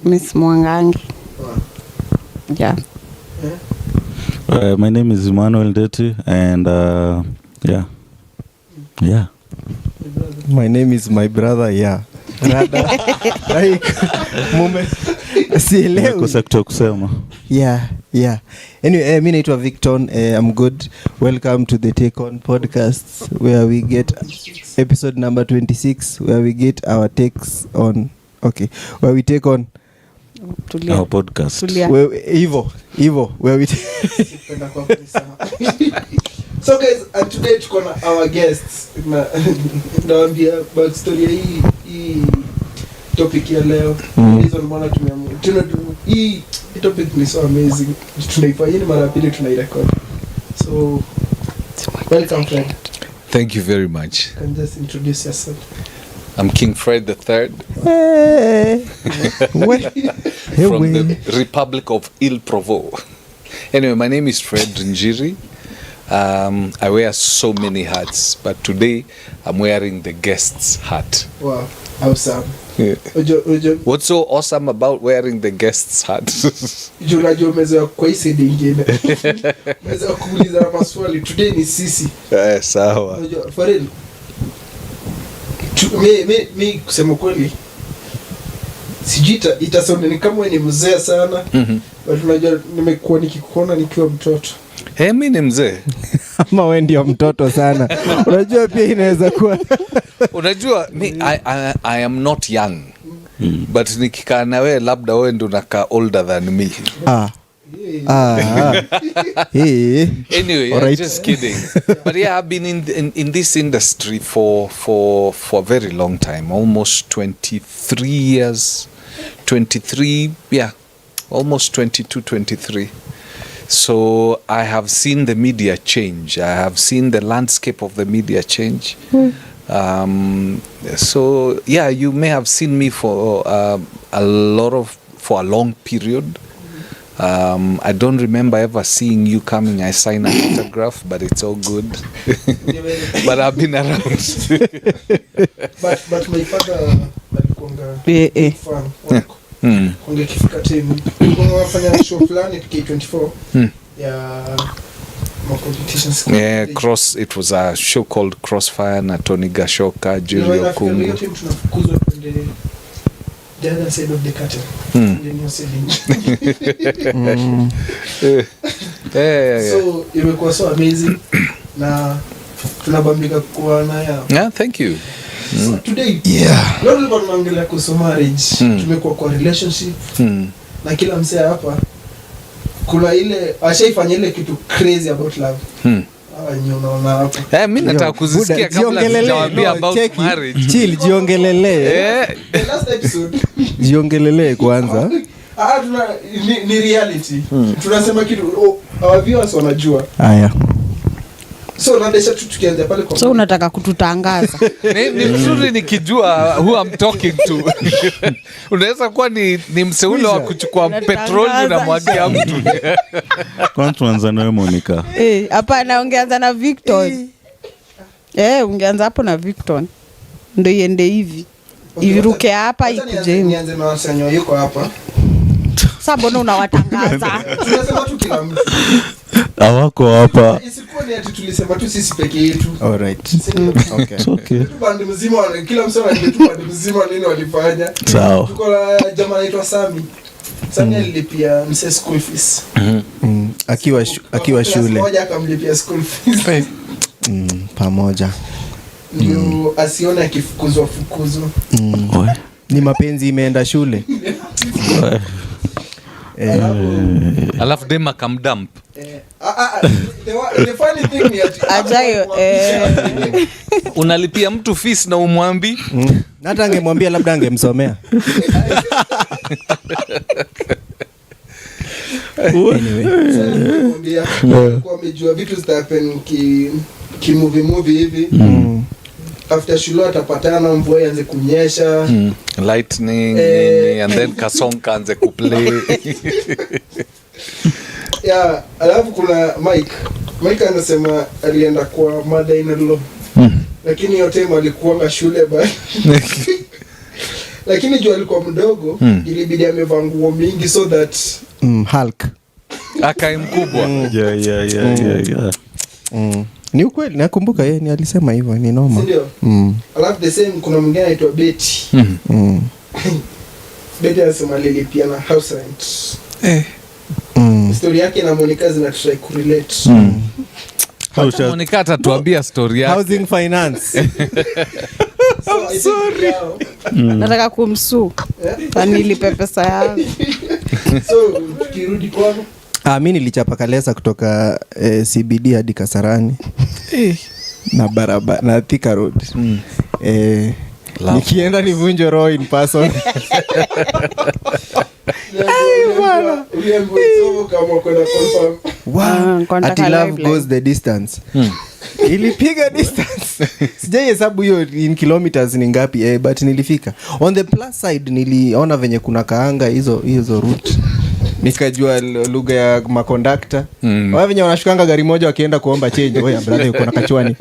Miss Mwangangi. Yeah. My name is Emmanuel Deti, and yeah. My name is my brother. Like moment. Yeah. Anyway, mimi naitwa Victor. I'm good. Welcome to the Take On podcast, where we get episode number 26, where we get our takes on. Okay, where we take on our podcast. Evo, where we. So guys, and today tuko na our guests. Naambia backstory hii topic ya leo. Reason mbona tumeamua. Hii topic ni so amazing. Tunaifanya mara pili tunairecord. So welcome friend. Thank you very much. Can just introduce yourself. I'm King Fred III. From the Republic of Il Provo. Anyway, my name is Fred Njiri. I wear so many hats, but today I'm wearing the guest's hat. Wow, awesome. Yeah. What's so awesome about wearing the guest's hat? Unajua meza kwa hii side nyingine. Meza kuuliza maswali. Today ni sisi. Sawa. Unajua for real. Me kusema kweli sijita itasonde ni kama ni mzee sana. But unajua nimekuwa nikikuona nikiwa mtoto. Mimi ni mzee. Ama wewe ndio mtoto sana. Unajua pia inaweza kuwa. Unajua I am not young. But nikikaa na wewe labda wewe ndio unakaa older than me. Anyway, I'm just kidding. But yeah, I've been in this industry for a very long time, almost 23 years. 23, yeah. Almost 22, 23. So I have seen the media change. I have seen the landscape of the media change. So yeah, you may have seen me for a long period. I don't remember ever seeing you coming. I sign an autograph, but it's all good. But I've been around. but my father alikuanga fan. Kunge kifika timu. Kunafanya show fulani K24. Ya competitions. Yeah, it was a show called Crossfire na Tony Gashoka, Julio Kungu. Tunafukuzwa kwende the other side of the curtain. So imekuwa so amazing na tunabambika kuwa nayo. Yeah, thank you. So today, leo tunaongelea kuhusu marriage. Tumekuwa kwa relationship. Na kila msee hapa kuna ile ashaifanya ile kitu crazy about love. Unaona hapa. Mimi nataka kuzisikia kabla sijawaambia about marriage. Chill, jiongelele. The last episode. Jiongelele kwanza. Ni reality. Tunasema kitu our viewers wanajua. Haya. So naendesha tu tukianza pale kwa. So unataka kututangaza. Ni mzuri nikijua who I'm talking to. Unaweza kuwa ni mseulo wa kuchukua petroli na mwagia mtu. Kwanza tuanza na Monica. Hapana, ungeanza na Victor. Ungeanza hapo na Victor. Ndio iende hivi. Iruke hapa ikuje. Nianze na wasanyo yuko hapa. Sasa mbona unawatangaza? Tunasema tu kila mtu. Hawako hapa. Isikuwa ni ati tulisema tu sisi peke yetu. All right. Okay. Bandi mzima kila msema angetu bandi mzima nini walifanya. Sawa. Tuko na jamaa anaitwa Sami. Sami alilipia mse school fees. Akiwa shule. Mmoja akamlipia school fees. Pamoja. Ndio asione akifukuzwa. Ni mapenzi imeenda shule. Alafu dema kamdump. The funny thing ni ajayo unalipia mtu fees na umwambi. Hata angemwambia labda angemsomea. Anyway, kwa amejua vitu zitahappen ki movie hivi. After shule atapatana, mvua ianze kunyesha, lightning and then kasonka anze kuplay. Yeah, alafu kuna Mike anasema alienda kwa mother in law. Lakini yote alikuwa shule bali. lakini juu alikuwa mdogo ilibidi amevaa nguo mingi so that Hulk akai mkubwa. Yeah. Ni ukweli nakumbuka yeye ni alisema hivyo ni normal. Ndio. Alafu the same kuna mwingine anaitwa Betty. Betty anasema lilipia na house rent. Story yake na Monica zina try kurelate. Monica atatuambia story yake. Housing finance. Sorry. Nataka kumsuu. Nilipe pesa yangu. So tukirudi kwako. Mimi nilichapa kalesa kutoka CBD hadi Kasarani. Na barabara na Thika Road. Nikienda nivunje roho in person. Ati love goes the distance. Ilipiga distance. Sijai hesabu hiyo in kilometers ni ngapi but nilifika. On the plus side niliona venye kuna kaanga hizo route. Nikajua lugha ya makondakta. Wao venye wanashukanga gari moja wakienda kuomba change. Oya brother uko na kachwani.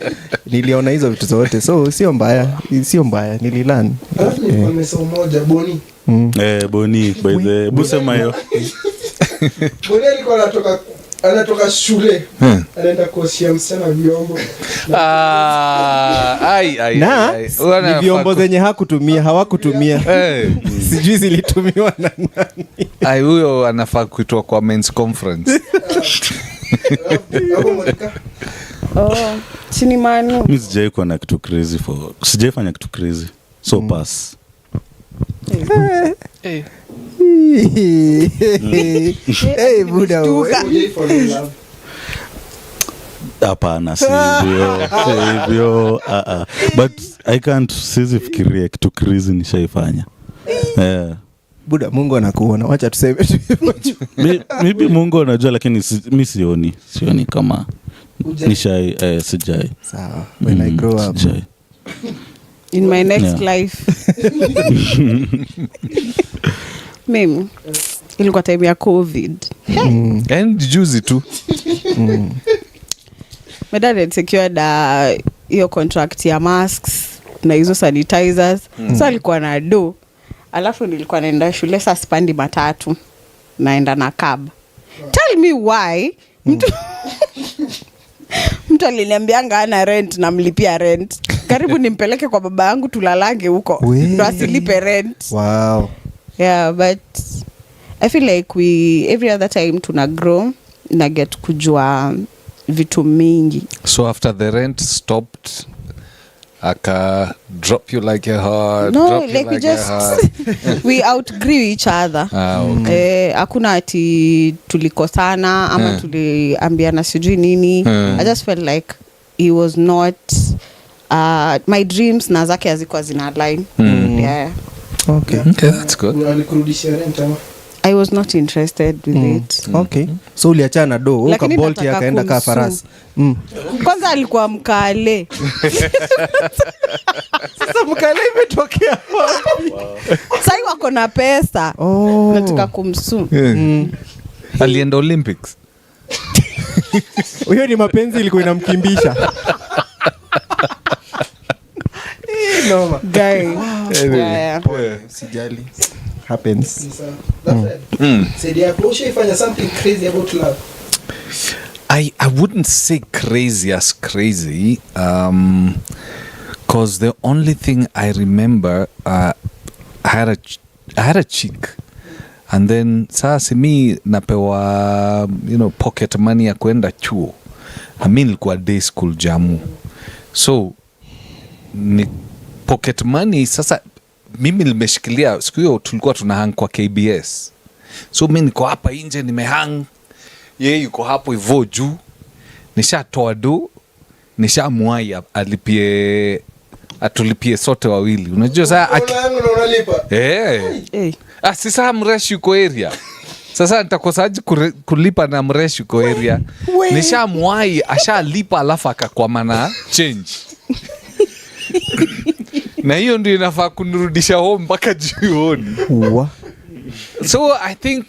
Niliona hizo vitu zote. So sio mbaya nililearn. Nimesoma moja Boni. Boni by the busema hiyo. Boni alikuwa anatoka shule. Anaenda kuoshia msichana vyombo. Ni vyombo zenye hawakutumia. Sijui zilitumiwa na nani. Huyo anafaa kuitwa kwa men's conference. Chini manu. Mimi sijai kuwa na kitu crazy sijaifanya kitu crazy. So pass. Buda. Hapana sivyo. But I can't sizifikiria kitu crazy nishaifanya. Buda Mungu anakuona. Wacha tuseme tu. Maybe Mungu anajua lakini mimi sioni kama sijai. Sawa. When I grow up. Sijai. In my next life. Mimi ilikuwa time ya COVID. And juzi tu. My dad had secured hiyo contract ya masks na hizo sanitizers. So alikuwa na do. Alafu nilikuwa naenda shule saa sipandi matatu. Naenda na cab. Tell me why. Mtu aliniambianga ana rent na mlipia rent. Karibu nimpeleke kwa baba yangu tulalange huko. Ndo asilipe rent. Wow. Yeah, but I feel like every other time tuna grow na get kujua vitu mingi. So after the rent stopped, aka drop you like a heart. No, like we just we outgrew each other. Hakuna ati tulikosana ama tuliambiana sijui nini. I just felt like he was not my dreams na zake hazikuwa zina align. Yeah. Okay, that's good. Alikurudishia rent ama? I was not interested with it. Okay. So uliachana do, ukabolt akaenda kaa farasi. Kwanza alikuwa mkale. Sasa mkale imetokea wapi? Sasa wako na pesa. Nataka kumsu. Alienda Olympics. Hiyo ni mapenzi ilikuwa inamkimbisha. Noma. Guy. Sijali. Happens. Said you have something crazy about love. I wouldn't say crazy as crazy, cause the only thing I remember, I had a chick, and then sasa mi napewa pocket money ya kwenda chuo. I mean nilikuwa day school jamu, so ni pocket money. Sasa mimi nimeshikilia siku hiyo tulikuwa tunahang kwa KBS, so mimi niko hapa nje nimehang, yeye yuko hapo hivyo juu, nishatoa do, nishamwai atulipie sote wawili. Unajua sasa sasa mresh yuko area. Sasa nitakosaje kulipa na mresh yuko area? Nishamwai ashalipa alafu akakwama na change. Na hiyo ndio inafaa kunirudisha home mpaka jioni. So I think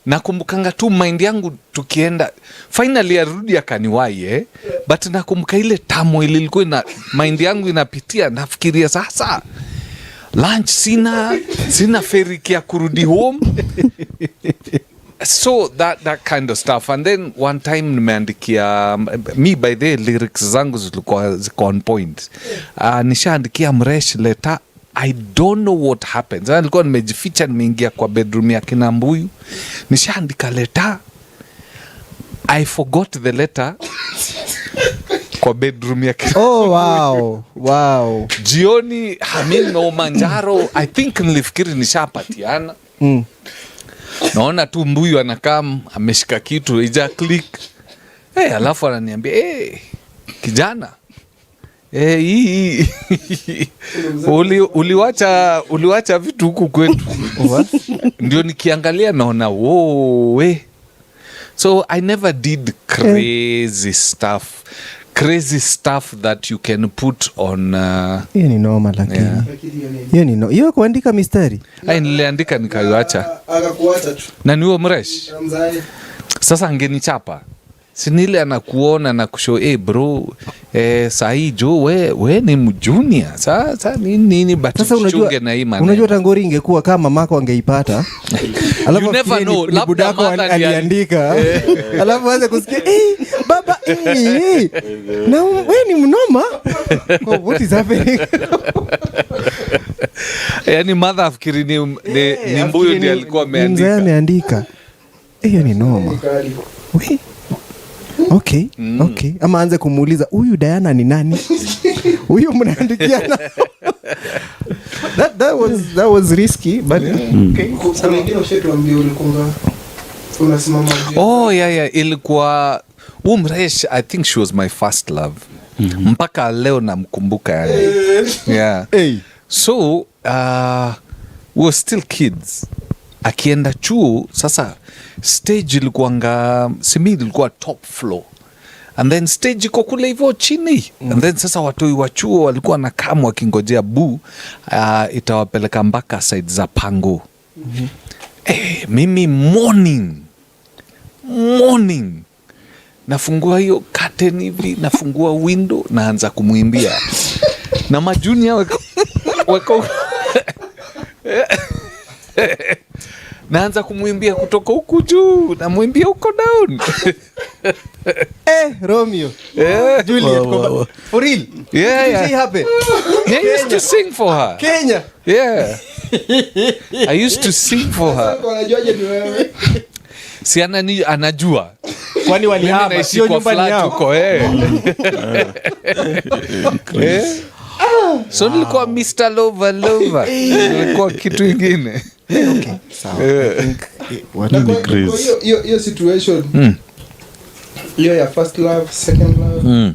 nakumbukanga tu mind yangu tukienda finally arudi akaniwahi but nakumbuka ile tamo ilikuwa na mind yangu inapitia, nafikiria sasa lunch sina ferry ya kurudi home. So that kind of stuff. And then one time nimeandikia me, by the lyrics zangu zilikuwa ziko on point. Nishaandikia Mresh letter. I don't know what happened. Nilikuwa nimejificha, nimeingia kwa bedroom ya kina Mbuyu. Nishaandika letter. I forgot the letter kwa bedroom ya kina. Oh wow. Jioni Hamino Manjaro, I think nilifikiri nishapatiana. Naona tu Mbuyu anakam ameshika kitu ija click. Alafu ananiambia kijana hii uliwacha vitu huku kwetu. Ndio nikiangalia naona so I never did crazy stuff that you can put on hiyo ni normal lakini hiyo kuandika mistari niliandika nikayoacha akakuacha tu na niwe Mresh. Sasa angenichapa sinile anakuona na kushow bro sahi jo we ni mjunior sasa nini but chunge na imani. Unajua tangori ingekuwa kama mamako angeipata alafu never know labda aliandika alafu aanze kusikia baba na wewe ni mnoma. What is happening? Yani mother afikiri ni Mbuyu ndiye alikuwa ameandika. Hiyo ni noma. Okay. Ama anze kumuuliza huyu Diana ni nani? Huyu mnaandikiana. That was risky but okay. Kuna wengine ushetuambia ulikuwa unasimama. Ilikuwa Mresh. I think she was my first love. Mpaka leo namkumbuka yani. Yeah. So we were still kids. Akienda chuo sasa stage ilikuanga Simili ilikuwa top floor and then stage iko kule hivyo chini and then sasa watoi wa chuo walikuwa na kamu wakingojea itawapeleka mpaka side za Pango. Mimi morning nafungua hiyo curtain hivi, nafungua window, naanza kumuimbia na majunia weko naanza kumwimbia kutoka huku juu, namwimbia huko down. Romeo. Juliet. Wow. For real? Yeah. Did it happen? I used to sing for her. Kenya. Yeah. I used to sing for her. Unajuaje ni wewe? Si anajua. Kwani walihama sio nyumbani yao. So nilikuwa Mr. Lover. Nilikuwa kitu ingine. Okay. Sawa. I think what is the craze? Your situation. Your first love, second love.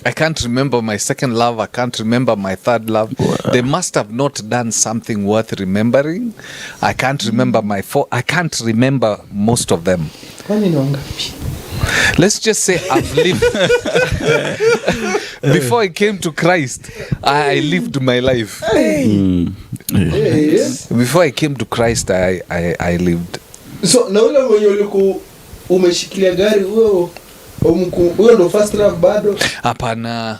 I can't remember my second love. I can't remember my third love. Wow. They must have not done something worth remembering. I can't remember I can't remember most of them. Kwani ni wangapi? Let's just say I've lived. Before I came to Christ, I lived my life. Before I came to Christ, I lived. So na ule mwenye ulikuwa umeshikilia gari huyo ndo first love bado? Hapana.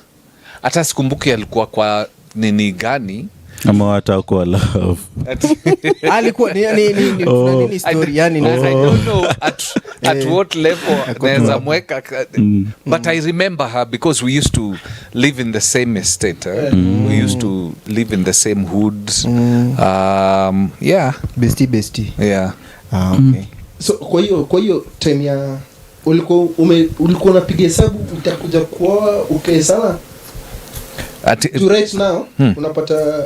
Hata sikumbuki alikuwa kwa nini gani. Ama hata kwa love. Alikuwa ni story yani I don't know at what level naweza mweka. But I remember her because we used to live in the same estate. We used to live in the same hood. Yeah. Bestie. Yeah. Okay. So kwa hiyo time ya ulikuwa unapiga hesabu utakuja kuoa okay sana? To right now unapata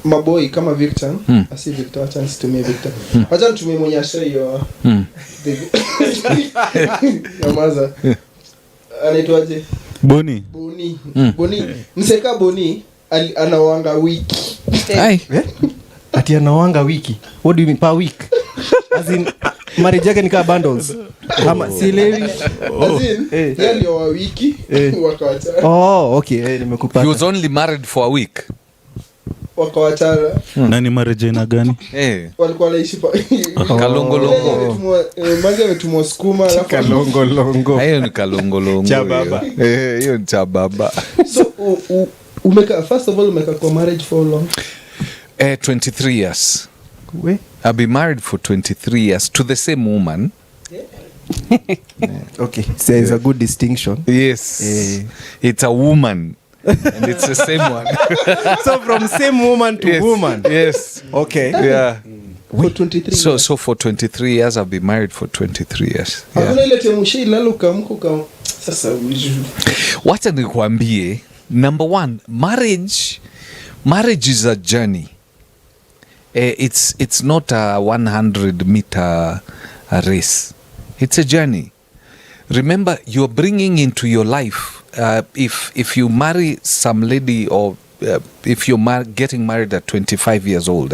maboy kama Victor, asi Victor, acha nisitumie Victor. Acha nitumie mwenye ashayo. Yamaza. Anaitwaje? Boni. Mseka Boni anawanga wiki. Ati anawanga wiki. What do you mean per week? As in marriage yake ni kama bundles. Ama sielewi. As in yeye wa wiki wakawachana. Oh, okay, nimekupata. He was only married for a week. Wakawachana. Nani marriage ina gani? Walikuwa wanaishi kalongolongo. Maza wetumwa skuma alafu kalongolongo. Hayo ni kalongolongo. Cha baba. Hiyo ni cha baba. So umeka first of all umeka kwa marriage for long? 23 years. I've been married for 23 years to the same woman. Okay, so it's a good distinction. Yes. It's a woman. And it's the same one. So from same woman to woman. Yes. Okay. Yeah. For 23 years. So for 23 years I've been married for 23 years. Hakuna ile temushi laluka mko sasa wacha nikwambie, number one, marriage is a journey. It's not a 100-meter race. It's a journey. Remember, you're bringing into your life, if you marry some lady, or if you're getting married at 25 years old,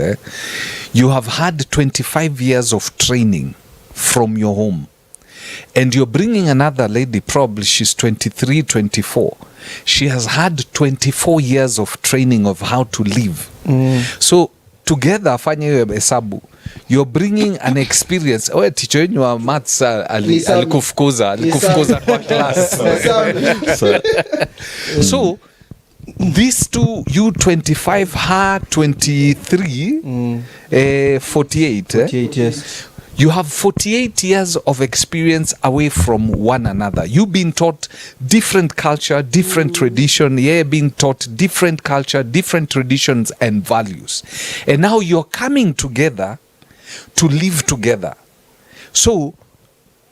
you have had 25 years of training from your home. And you're bringing another lady, probably she's 23, 24. She has had 24 years of training of how to live. So together, afanye hiyo hesabu, you're bringing an experience. Teacher wenyu wa maths alikufukuza kwa class. So these two, you 25, her 23, 48. 48 years. You have 48 years of experience away from one another. You've been taught different culture, different tradition. Yeah, being taught different culture, different traditions and values. And now you're coming together to live together. So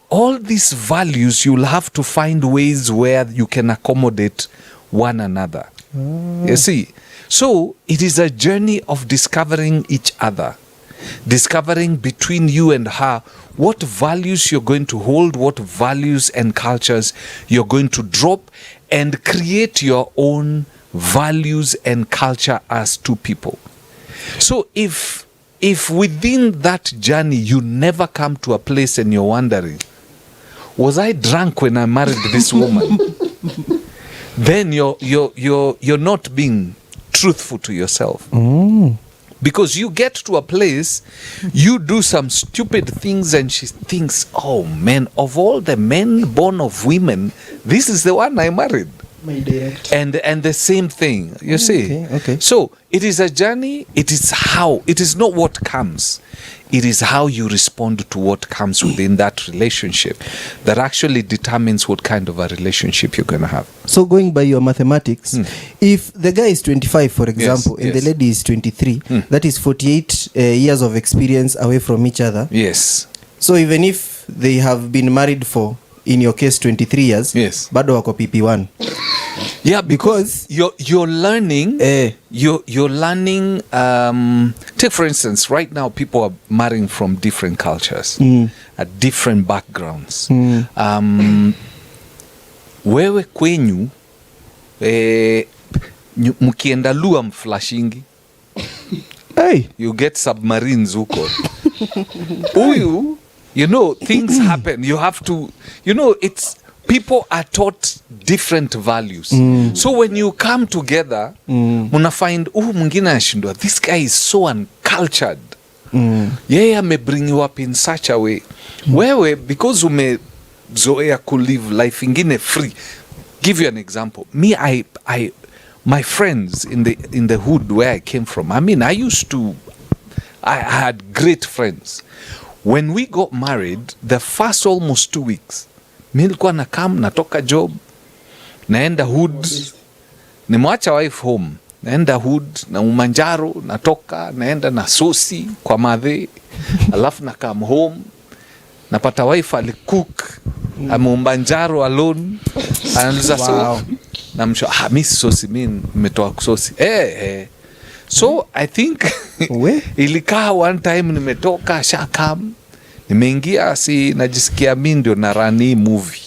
all these values, you'll have to find ways where you can accommodate one another. You see? So it is a journey of discovering each other. Discovering between you and her what values you're going to hold, what values and cultures you're going to drop, and create your own values and culture as two people. So if within that journey you never come to a place and you're wondering, was I drunk when I married this woman? Then you're not being truthful to yourself. Because you get to a place, you do some stupid things, and she thinks, oh man, of all the men born of women, this is the one I married. My direct. And the same thing, you see. Okay. So it is a journey. It is not what comes. It is how you respond to what comes within that relationship that actually determines what kind of a relationship you're going to have. So going by your mathematics, if the guy is 25, for example, and the lady is 23, that is 48 years of experience away from each other. Yes. So even if they have been married for, in your case, 23 years, bado wako PP1. Yeah, because you're learning. You're learning. Take for instance, right now people are marrying from different cultures, at different backgrounds. Wewe kwenyu mkienda lua mflashingi. Hey, you get submarines huko. Uyu, you know, things happen. You have to, you know, it's. People are taught different values. So when you come together, muna find, mwingine anashindwa, this guy is so uncultured. Yeye may bring you up in such a way. Wewe, because umezoea ku live life ingine free. Give you an example. Me, my friends in the hood where I came from, I mean, I had great friends. When we got married, the first almost 2 weeks, nilikuwa natoka job, naenda hood, nimwacha wife home, naenda hood na Umanjaro, natoka naenda na sosi kwa madhe, alafu na come home, napata wife alikook, Umanjaro alone, analiza so, namsho mimi sosi, mimi nimetoa sosi. So I think ilikaa one time nimetoka shakam, nimeingia, si najisikia mimi ndio na rani movie,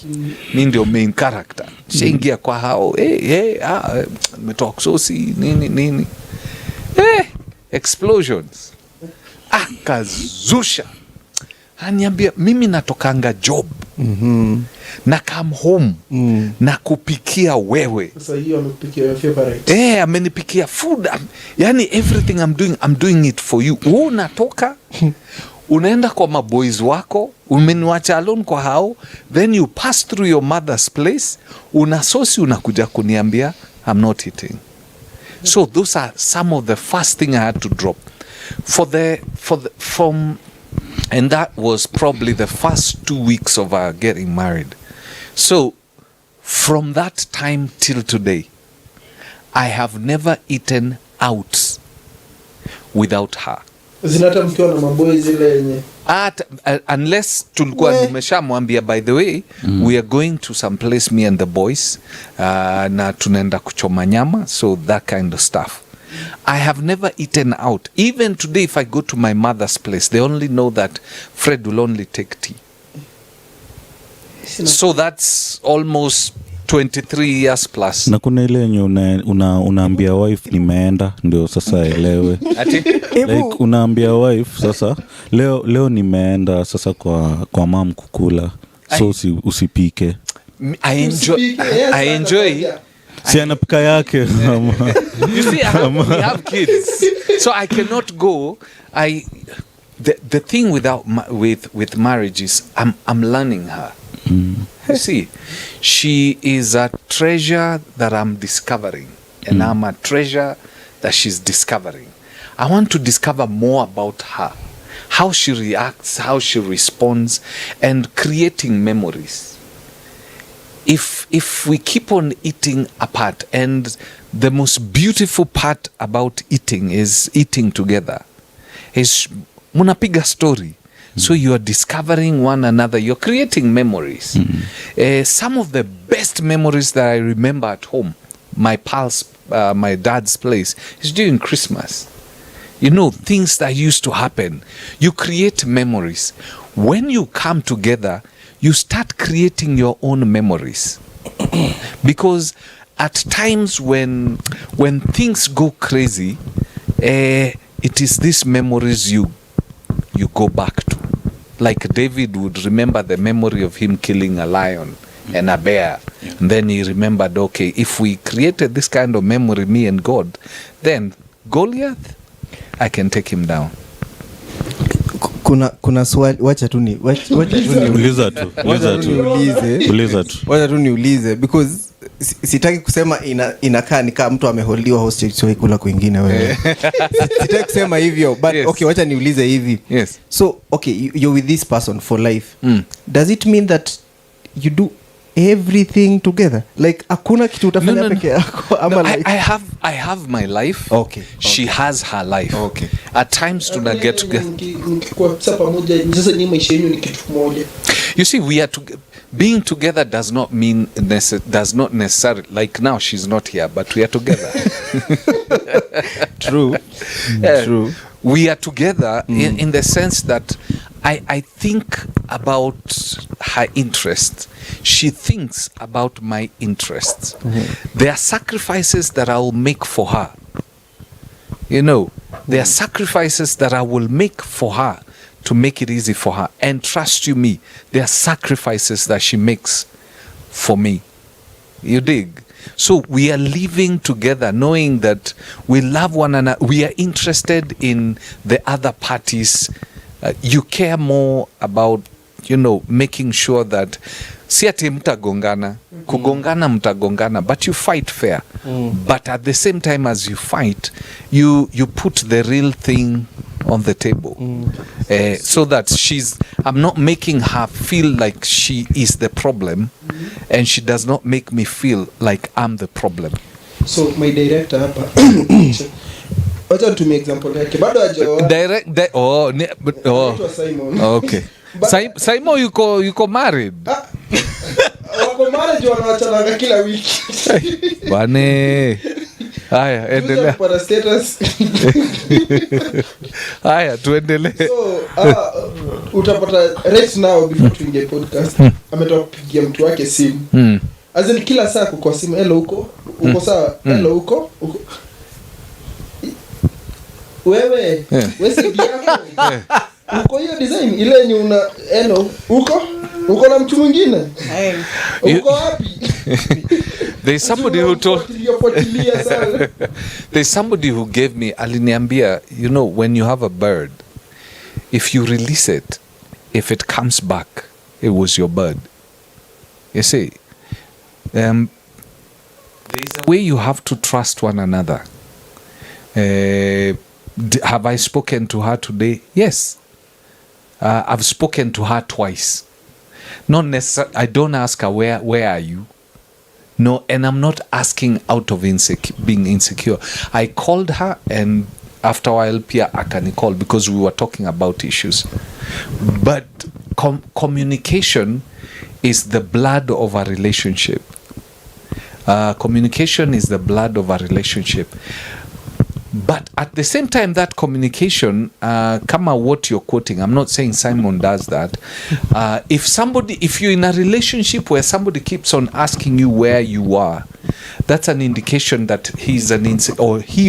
mimi ndio main character. Shaingia kwa hao, nimetoa sosi nini, explosions, kazusha. Aniambia mimi natokanga job, na come home, na kupikia wewe. Sasa hiyo amekupikia your favorite. Amenipikia food. Yani everything I'm doing it for you. Wewe unatoka unaenda kwa maboys wako, umeniacha alone kwa hao, then you pass through your mother's place, unasosi, unakuja kuniambia I'm not eating. So those are some of the first thing I had to drop. And that was probably the first 2 weeks of our getting married. So from that time till today, I have never eaten out without her. Zinata mkiwa na maboy zile yenye. Unless tulikuwa nimeshamwambia, by the way, we are going to some place, me and the boys, na tunaenda kuchoma nyama, so that kind of stuff. I have never eaten out. Even today, if I go to my mother's place, they only know that Fred will only take tea. So that's almost 23 years plus. Na kuna ile yenye unaambia wife nimeenda ndio sasa elewe. Like unaambia wife sasa leo nimeenda sasa kwa mom kukula. So usipike. I enjoy. Si anapika yake. You see, we have kids. So I cannot go. The thing with marriage is I'm learning her. You see, she is a treasure that I'm discovering, and I'm a treasure that she's discovering. I want to discover more about her, how she reacts, how she responds, and creating memories. If we keep on eating apart, and the most beautiful part about eating is eating together, is munapiga story. So you are discovering one another. You're creating memories. Some of the best memories that I remember at home, my dad's place, is during Christmas. You know, things that used to happen. You create memories. When you come together, you start creating your own memories. Because at times when things go crazy, it is these memories you go back to. Like David would remember the memory of him killing a lion and a bear. Yeah. And then he remembered, okay, if we created this kind of memory, me and God, then Goliath, I can take him down. Kuna swali, wacha tu niulize because sitaki kusema inakaa ni kama mtu ameholiwa hostage kula kwingine wewe. Sitaki kusema hivyo, but yes. Okay, wacha niulize hivi. Yes. So, okay, you're with this person for life. Does it mean that you do everything together? Like hakuna kitu utafanya peke yako ama like I have my life. Okay. She has her life. Okay. At times tuna get together. You see, we are being together does not necessarily, like now she's not here, but we are together. True. True. We are together in the sense that I think about her interests. She thinks about my interests. There are sacrifices that I will make for her. You know, there are sacrifices that I will make for her to make it easy for her. And trust you me, there are sacrifices that she makes for me. You dig? So we are living together knowing that we love one another. We are interested in the other parties. You care more about, you know, making sure that si ati mtagongana, kugongana mtagongana, but you fight fair. But at the same time as you fight, you put the real thing on the table. So that I'm not making her feel like she is the problem, and she does not make me feel like I'm the problem. So my director hapa wacha nitumie example yake bado hajaoa Simon. Okay. Simon yuko married. Wako married wanaachana kila wiki. Bane. Haya, endelea. Para status. Haya, tuendelee. So, utapata right now before tuingie podcast, ametoka kupigia mtu wake simu. As in kila saa kwa simu, hello uko sawa? Hello uko? Wewe si yako. Uko hiyo design ile yenye una hello uko na mtu mwingine? Uko wapi? There's somebody who told there's somebody who gave me aliniambia, you know, when you have a bird, if you release it, if it comes back, it was your bird. You see, there's a way you have to trust one another. Have I spoken to her today? Yes. I've spoken to her twice. Not necessarily. I don't ask her where are you. No, and I'm not asking out of being insecure. I called her, and after a while, Pia Akani called because we were talking about issues. But communication is the blood of a relationship. Communication is the blood of a relationship. But at the same time, that communication, kama what you're quoting, I'm not saying Simon does that. If you're in a relationship where somebody keeps on asking you where you are, that's an indication that he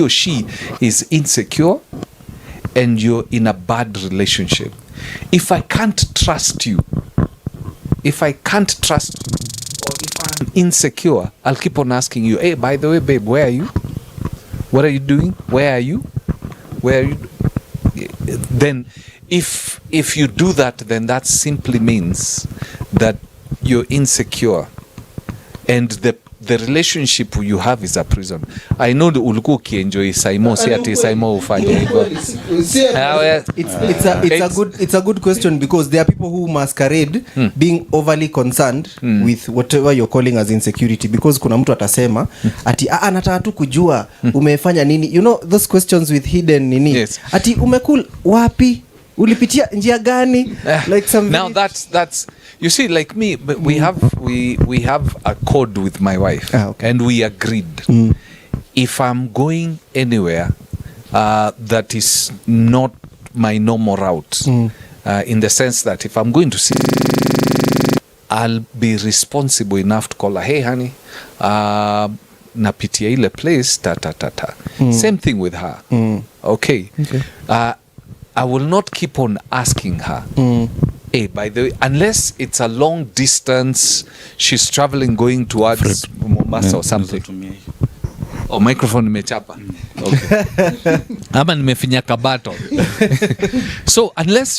or she is insecure, and you're in a bad relationship. If I can't trust you, or if I'm insecure, I'll keep on asking you, hey, by the way, babe, where are you? What are you doing? Where are you? Where are you? Then if you do that, then that simply means that you're insecure, and the relationship you have is a prison. I know the ulikuwa ukienjoy Saimo, si ati Saimo ufanye hivyo. It's a good question, because there are people who masquerade being overly concerned with whatever you're calling as insecurity, because kuna mtu atasema ati nataka tu kujua umefanya nini, you know, those questions with hidden nini. Yes. Ati umekul wapi, ulipitia njia gani, like some now that's you see, like me, but we have a code with my wife, okay. And we agreed if I'm going anywhere that is not my normal route, in the sense that if I'm going to see, I'll be responsible enough to call her, hey honey, napitia ile place ta. Same thing with her. Okay. I will not keep on asking her, hey, by the way, unless it's a long distance, she's traveling going towards Mombasa or something. Microphone nimechapa. Okay. Ama nimefinya kabato. So unless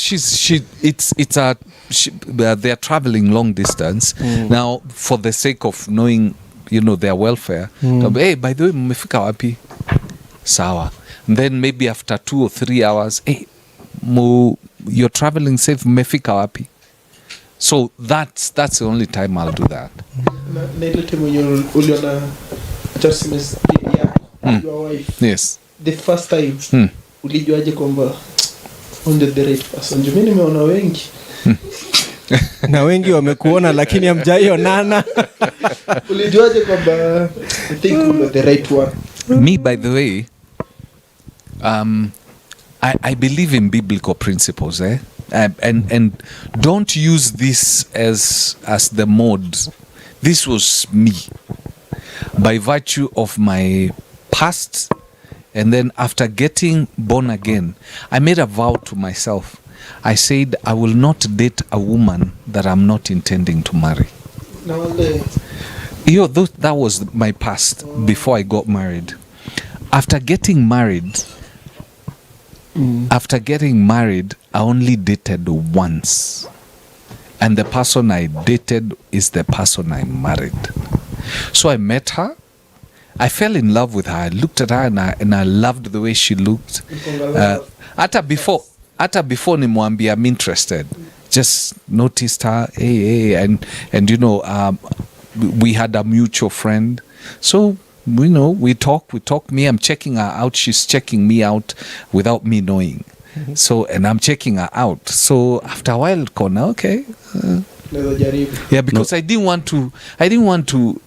they're traveling long distance, now for the sake of knowing, you know, their welfare, hey, by the way, mmefika wapi? Sawa. And then maybe after 2 or 3 hours, hey, you're traveling safe, mmefika wapi? So that's the only time I'll do that. Na ile time when uliona just miss your wife. Yes. The first time ulijuaje kwamba on the right person? Mimi nimeona wengi. Na wengi wamekuona lakini hamjaionana. Ulijuaje kwamba I think about the right one? Me, by the way, I believe in biblical principles, and don't use this as the mode. This was me, by virtue of my past, and then after getting born again, I made a vow to myself. I said I will not date a woman that I'm not intending to marry. That was my past before I got married. After getting married, I only dated once. And the person I dated is the person I married. So I met her. I fell in love with her. I looked at her and I loved the way she looked. Hata before nimwambia I'm interested. Just noticed her. Hey, and you know, we had a mutual friend. So, you know, we talk. Me, I'm checking her out. She's checking me out without me knowing. So, and I'm checking her out. So after a while, Kona, okay. Yeah, because I didn't want to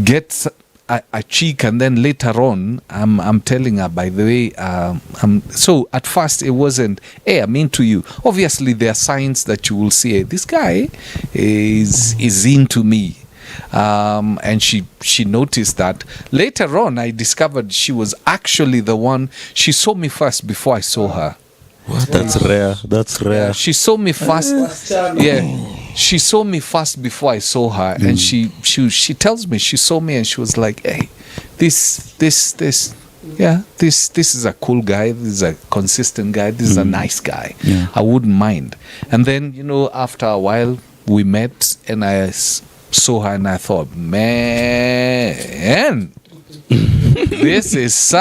get a cheek, and then later on, I'm telling her, by the way, so at first it wasn't, hey, I'm into you. Obviously, there are signs that you will see, hey, this guy is into me. And she noticed that. Later on, I discovered she was actually the one. She saw me first before I saw her. What? That's rare. That's rare. Yeah, she saw me first. Yeah, she saw me first before I saw her, and she tells me she saw me and she was like, "Hey, this is a cool guy. This is a consistent guy. This is a nice guy. Yeah. I wouldn't mind." And then, you know, after a while, we met, and I saw her, and I thought, man, This is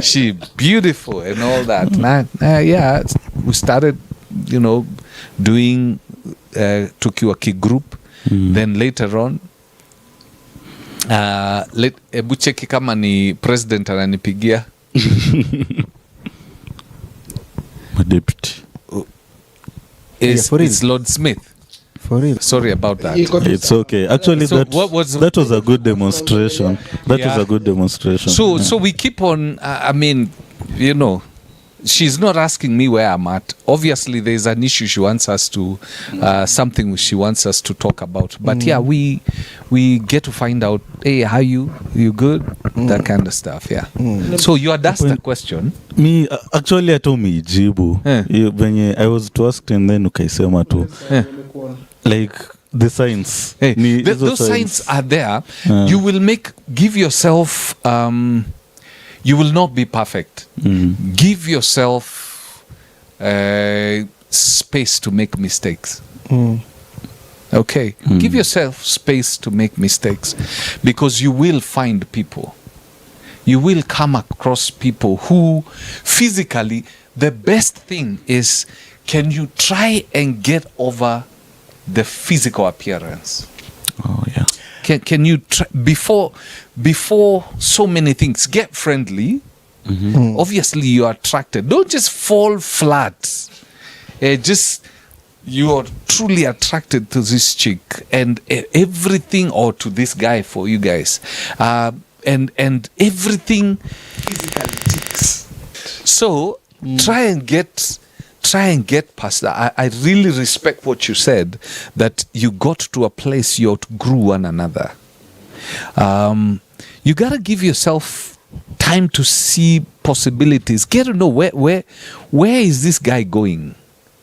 she beautiful and all that. Yeah, we started, doing tukiwa group. Then later on, ebu cheki kama ni president ananipigia. Deputy. It's Lord Smith. For real. Sorry about that. It's okay. Actually, So that was a good demonstration. That was a good demonstration. So we keep on. She's not asking me where I'm at. Obviously, there's an issue she wants us to, something she wants us to talk about. But yeah, we get to find out, hey, how you good? That kind of stuff, yeah. So you had asked a question. Me, actually, I told me jibu. When I was to ask and then ukaisema tu. Like the signs. Hey, those signs are there. You will give yourself... you will not be perfect. Give yourself space to make mistakes. Okay? Give yourself space to make mistakes. Because you will find people. You will come across people who physically, the best thing is, can you try and get over the physical appearance? Oh, yeah. Can you try, before so many things, get friendly. Obviously you are attracted. Don't just fall flat. You are truly attracted to this chick and everything, or to this guy for you guys, and everything physically ticks. So try and get past that. I really respect what you said, that you got to a place you outgrew one another. You got to give yourself time to see possibilities. Get to know where is this guy going?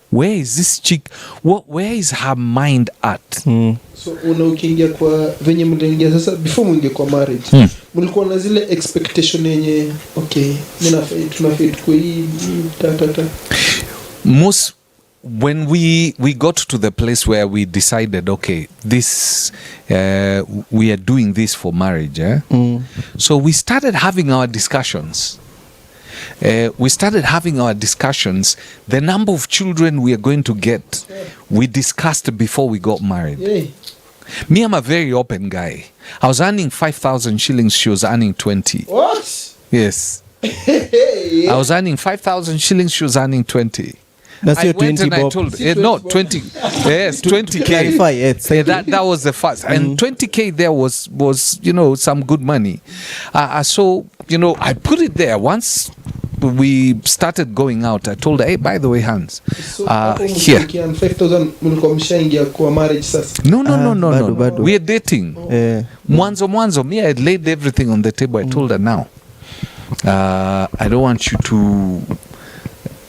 Where is this chick? Where is her mind at? So ukiingia kwa venye mliingia sasa, before mwingie kwa marriage, mlikuwa na zile expectation yenye okay, tunafaa kwa hii ta. Most, when we got to the place where we decided, okay, this we are doing this for marriage, so we started having our discussions. The number of children we are going to get, we discussed before we got married. Yay. Me, I'm a very open guy. I was earning 5,000 shillings. She was earning 20. What? Yes. Hey. I was earning 5,000 shillings. She was earning 20. That's I your went 20 and I bob. told no 20. Yes, 20K. Clarify it. That was the first, and 20K there was some good money. So I put it there. Once we started going out, I told her, hey, by the way, Hans, here. 5,000 mlikuwa mshaingia kwa marriage sasa. No. Bado. We are dating. Mwanzo, me, I laid everything on the table. I told her, now, I don't want you to.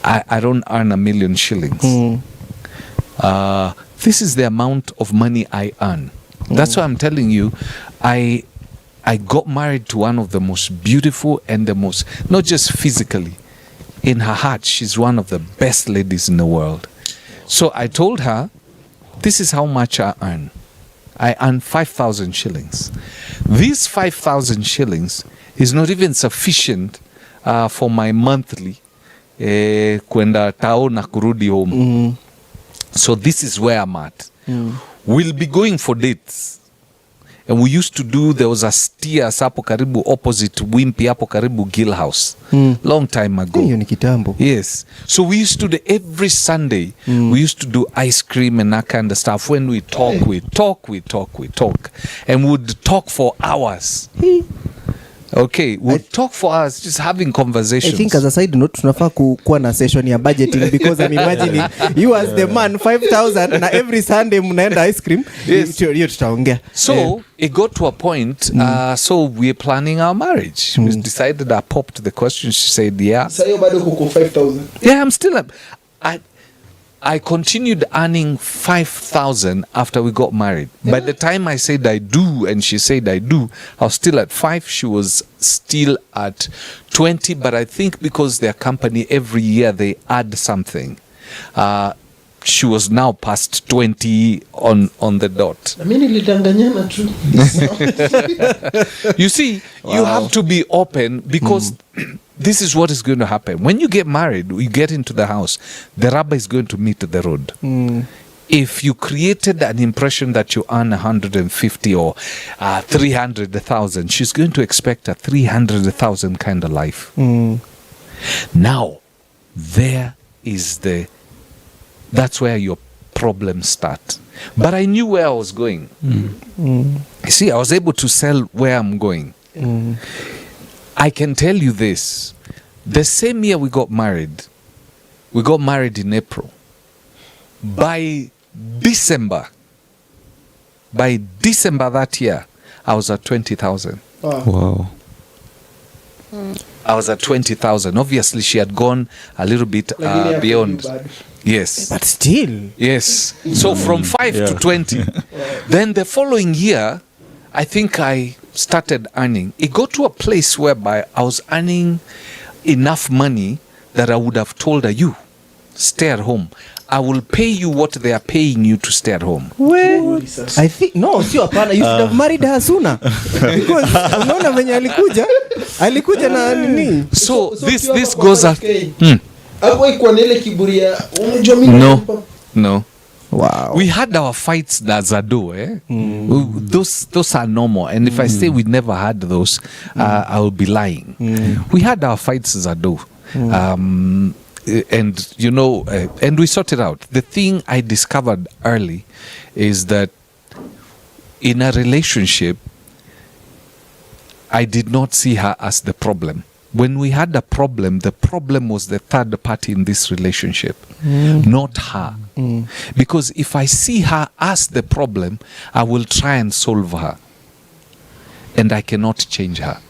I don't earn 1 million shillings. This is the amount of money I earn. That's why I'm telling you, I got married to one of the most beautiful and the most, not just physically, in her heart, she's one of the best ladies in the world. So I told her, this is how much I earn. I earn 5,000 shillings. These 5,000 shillings is not even sufficient for my monthly kwenda tao na kurudi home. So this is where I'm at. We'll be going for dates. And we used to do, there was a Steers hapo karibu opposite Wimpy hapo karibu Gill House. Long time ago. Hiyo ni kitambo. Yes. So we used to do every Sunday, we used to do ice cream and that kind of stuff. When we talk. And we'd talk for hours. Okay, we'll talk for us, just having conversations. I think as a side note, tunafaa kuwa na session ya budgeting, because I'm imagining you as the man 5,000 na every Sunday mnaenda ice cream. Yes. Hiyo tutaongea. So it got to a point, so we're planning our marriage. We decided, I popped the question, she said, yeah. Sasa hiyo bado kuko 5,000. Yeah, I'm still I continued earning 5,000 after we got married. By the time I said I do and she said I do, I was still at 5. She was still at 20. But I think because their company, every year they add something. she was now past 20 on the dot. You see, you have to be open because this is what is going to happen. When you get married, you get into the house, the rubber is going to meet the road. If you created an impression that you earn 150 or 300,000, she's going to expect a 300,000 kind of life. Now, that's where your problems start. But I knew where I was going. You see, I was able to sell where I'm going. I can tell you this. The same year we got married in April. By December that year, I was at 20,000. Wow. I was at 20,000. Obviously, she had gone a little bit beyond. Yes. But still. Yes. So from 5 to 20. Then the following year, I think I started earning. It got to a place whereby I was earning enough money that I would have told her, you, stay at home. I will pay you what they are paying you to stay at home. Well, I think no, sio hapana. You should have married her sooner. Because unaona venye alikuja na nini. So this goes up. No. Wow. We had our fights na Zado, Those are normal. And if I say we never had those, I will be lying. We had our fights Zado. And you know, and we sorted out. The thing I discovered early is that in a relationship, I did not see her as the problem. When we had a problem, the problem was the third party in this relationship, not her. Because if I see her as the problem, I will try and solve her. And I cannot change her.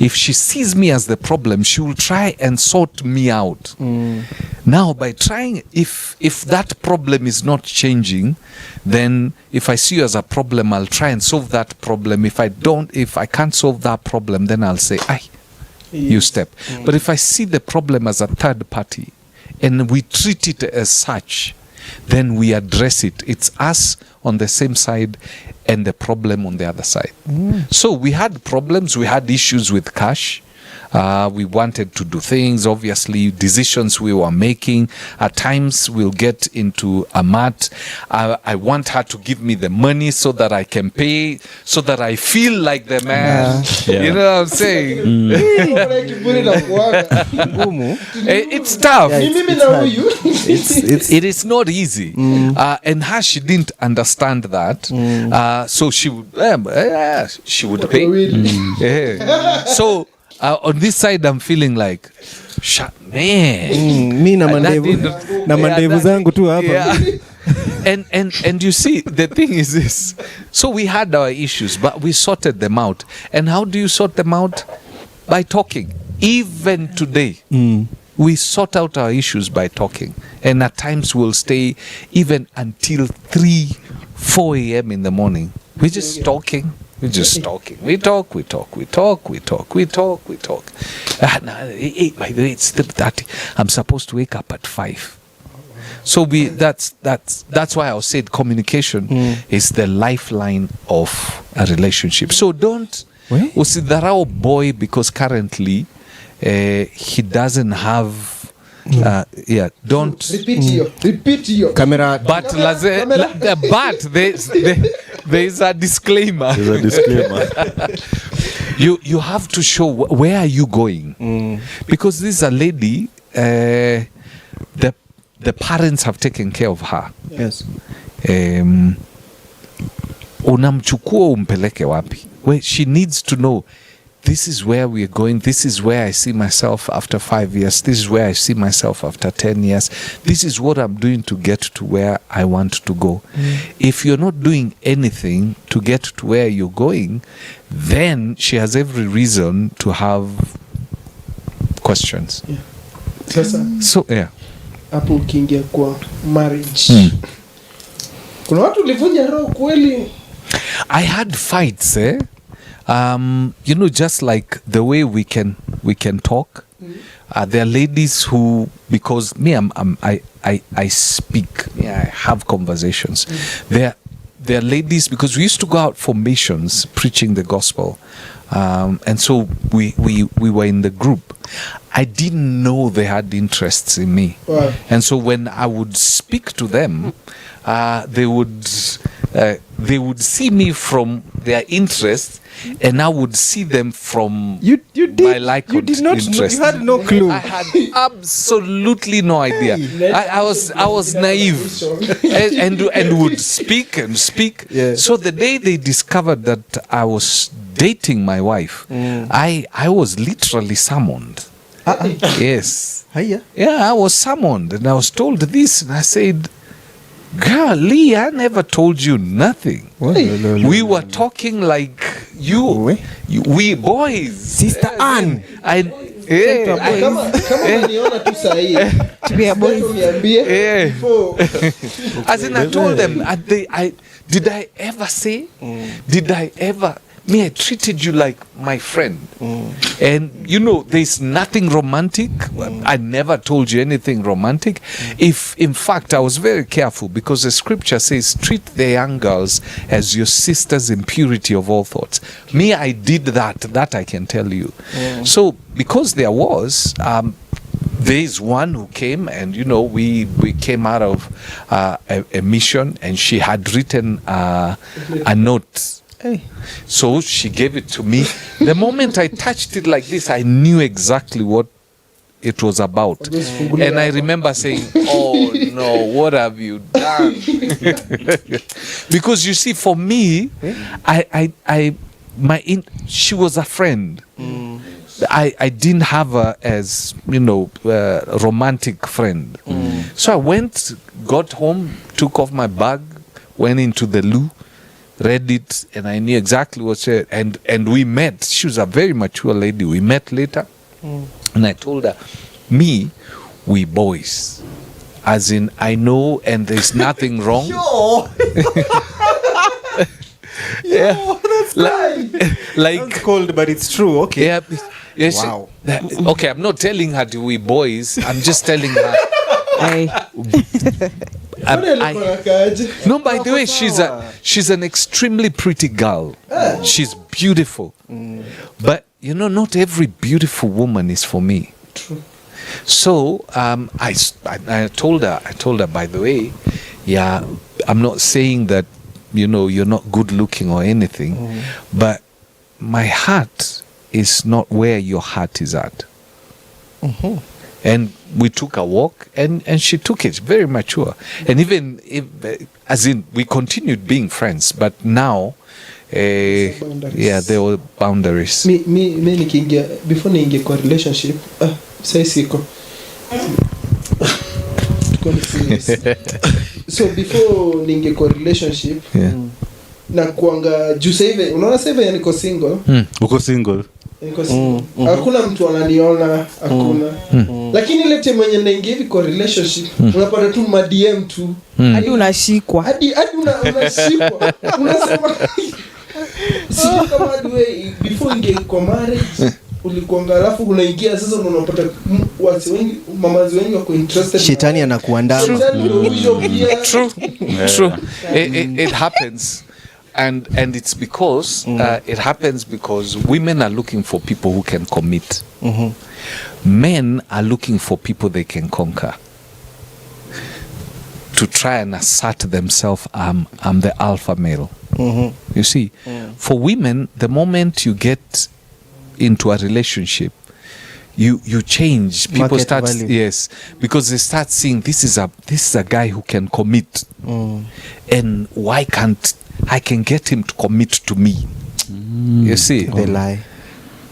If she sees me as the problem, she will try and sort me out. Now, by trying, if that problem is not changing, then if I see you as a problem, I'll try and solve that problem. If I can't solve that problem, then I'll say, you step. But if I see the problem as a third party, and we treat it as such, then we address it. It's us on the same side and the problem on the other side. So we had problems, we had issues with cash. We wanted to do things, obviously, decisions we were making. At times, we'll get into a mat. I want her to give me the money so that I can pay, so that I feel like the man. You know what I'm saying? It's tough. It is not easy. And her, she didn't understand that. So she would pay. So, on this side, I'm feeling like, man. Mi na mandevu zangu tu hapa. And you see, the thing is this. So we had our issues, but we sorted them out. And how do you sort them out? By talking. Even today, we sort out our issues by talking. And at times we'll stay even until 3, 4 a.m. in the morning. We're just talking. We talk. Hey, by the way, it's 3:30. I'm supposed to wake up at 5. So that's why I said communication is the lifeline of a relationship. So don't usidharau boy because currently he doesn't have don't repeat your camera. But there's a disclaimer. You have to show where are you going, because this is a lady. The parents have taken care of her. Yes. Unamchukua umpeleke wapi? Well, she needs to know. This is where we're going. This is where I see myself after 5 years. This is where I see myself after 10 years. This is what I'm doing to get to where I want to go. If you're not doing anything to get to where you're going, then she has every reason to have questions. So, hapo ukiingia kwa marriage. Kuna watu ulivunja roho kweli. I had fights, you know, just like the way we can talk, There are ladies who, because me, I speak, I have conversations. There are ladies, because we used to go out for missions preaching the gospel, and so we were in the group. I didn't know they had interests in me. Wow. And so when I would speak to them, they would see me from their interests, and I would see them from You did. my like You did not know. interest. You had no clue. I had absolutely no idea. I was naive and would speak and speak. Yeah. So the day they discovered that I was dating my wife, I was literally summoned. Yes. Hiya. Yeah, I was summoned and I was told this, and I said, "Girl, Lee, I never told you nothing. We were talking like we boys. Sister Anne. Kama unaniona tu sahi. To be a boy. Niambie before. As in, I told them, did I ever say? Did I ever? Me, I treated you like my friend. And, there's nothing romantic. I never told you anything romantic. If, in fact, I was very careful, because the scripture says, treat the young girls as your sisters in purity of all thoughts. Me, I did that. That I can tell you. So, because there was... there's one who came, and we came out of a mission, and she had written a note. So she gave it to me. The moment I touched it like this, I knew exactly what it was about. And I remember saying, "Oh no, what have you done?" Because you see, for me, she was a friend. I didn't have her as romantic friend. So I went, got home, took off my bag, went into the loo, read it, and I knew exactly what she said. And we met. She was a very mature lady. We met later, and I told her, we boys. As in, I know, and there's nothing wrong. Yeah, that's like cold, but it's true. Okay. Yeah. Yes. Wow. Okay, I'm not telling her we boys. I'm just telling her. No, by the way, she's an extremely pretty girl. She's beautiful. But not every beautiful woman is for me. True. So I told her, by the way, I'm not saying that you're not good looking or anything, but my heart is not where your heart is at. And we took a walk, and she took it very mature. And even as in, we continued being friends, but now there were boundaries. Me nikiingia before niingie kwa relationship, sai siko. So before niingie kwa relationship, na kuanga juu sasa hivi unaona sasa hivi niko single. Uko single? Hakuna mtu ananiona, hakuna. Lakini ile time mwenye naingia hivi kwa relationship, unapata tu ma DM tu. Hadi unashikwa. Hadi unashikwa. Unasema sio kama wewe before ingie kwa marriage ulikuanga, alafu unaingia sasa unapata watu wengi, mamazi wengi wako interested. Shetani anakuandama. True. It happens. And it's because it happens because women are looking for people who can commit. Men are looking for people they can conquer, to try and assert themselves. I'm the alpha male. You see, for women, the moment you get into a relationship, you change. People Market start value. Yes, because they start seeing this is a guy who can commit, and why can't I can get him to commit to me? You see, They lie.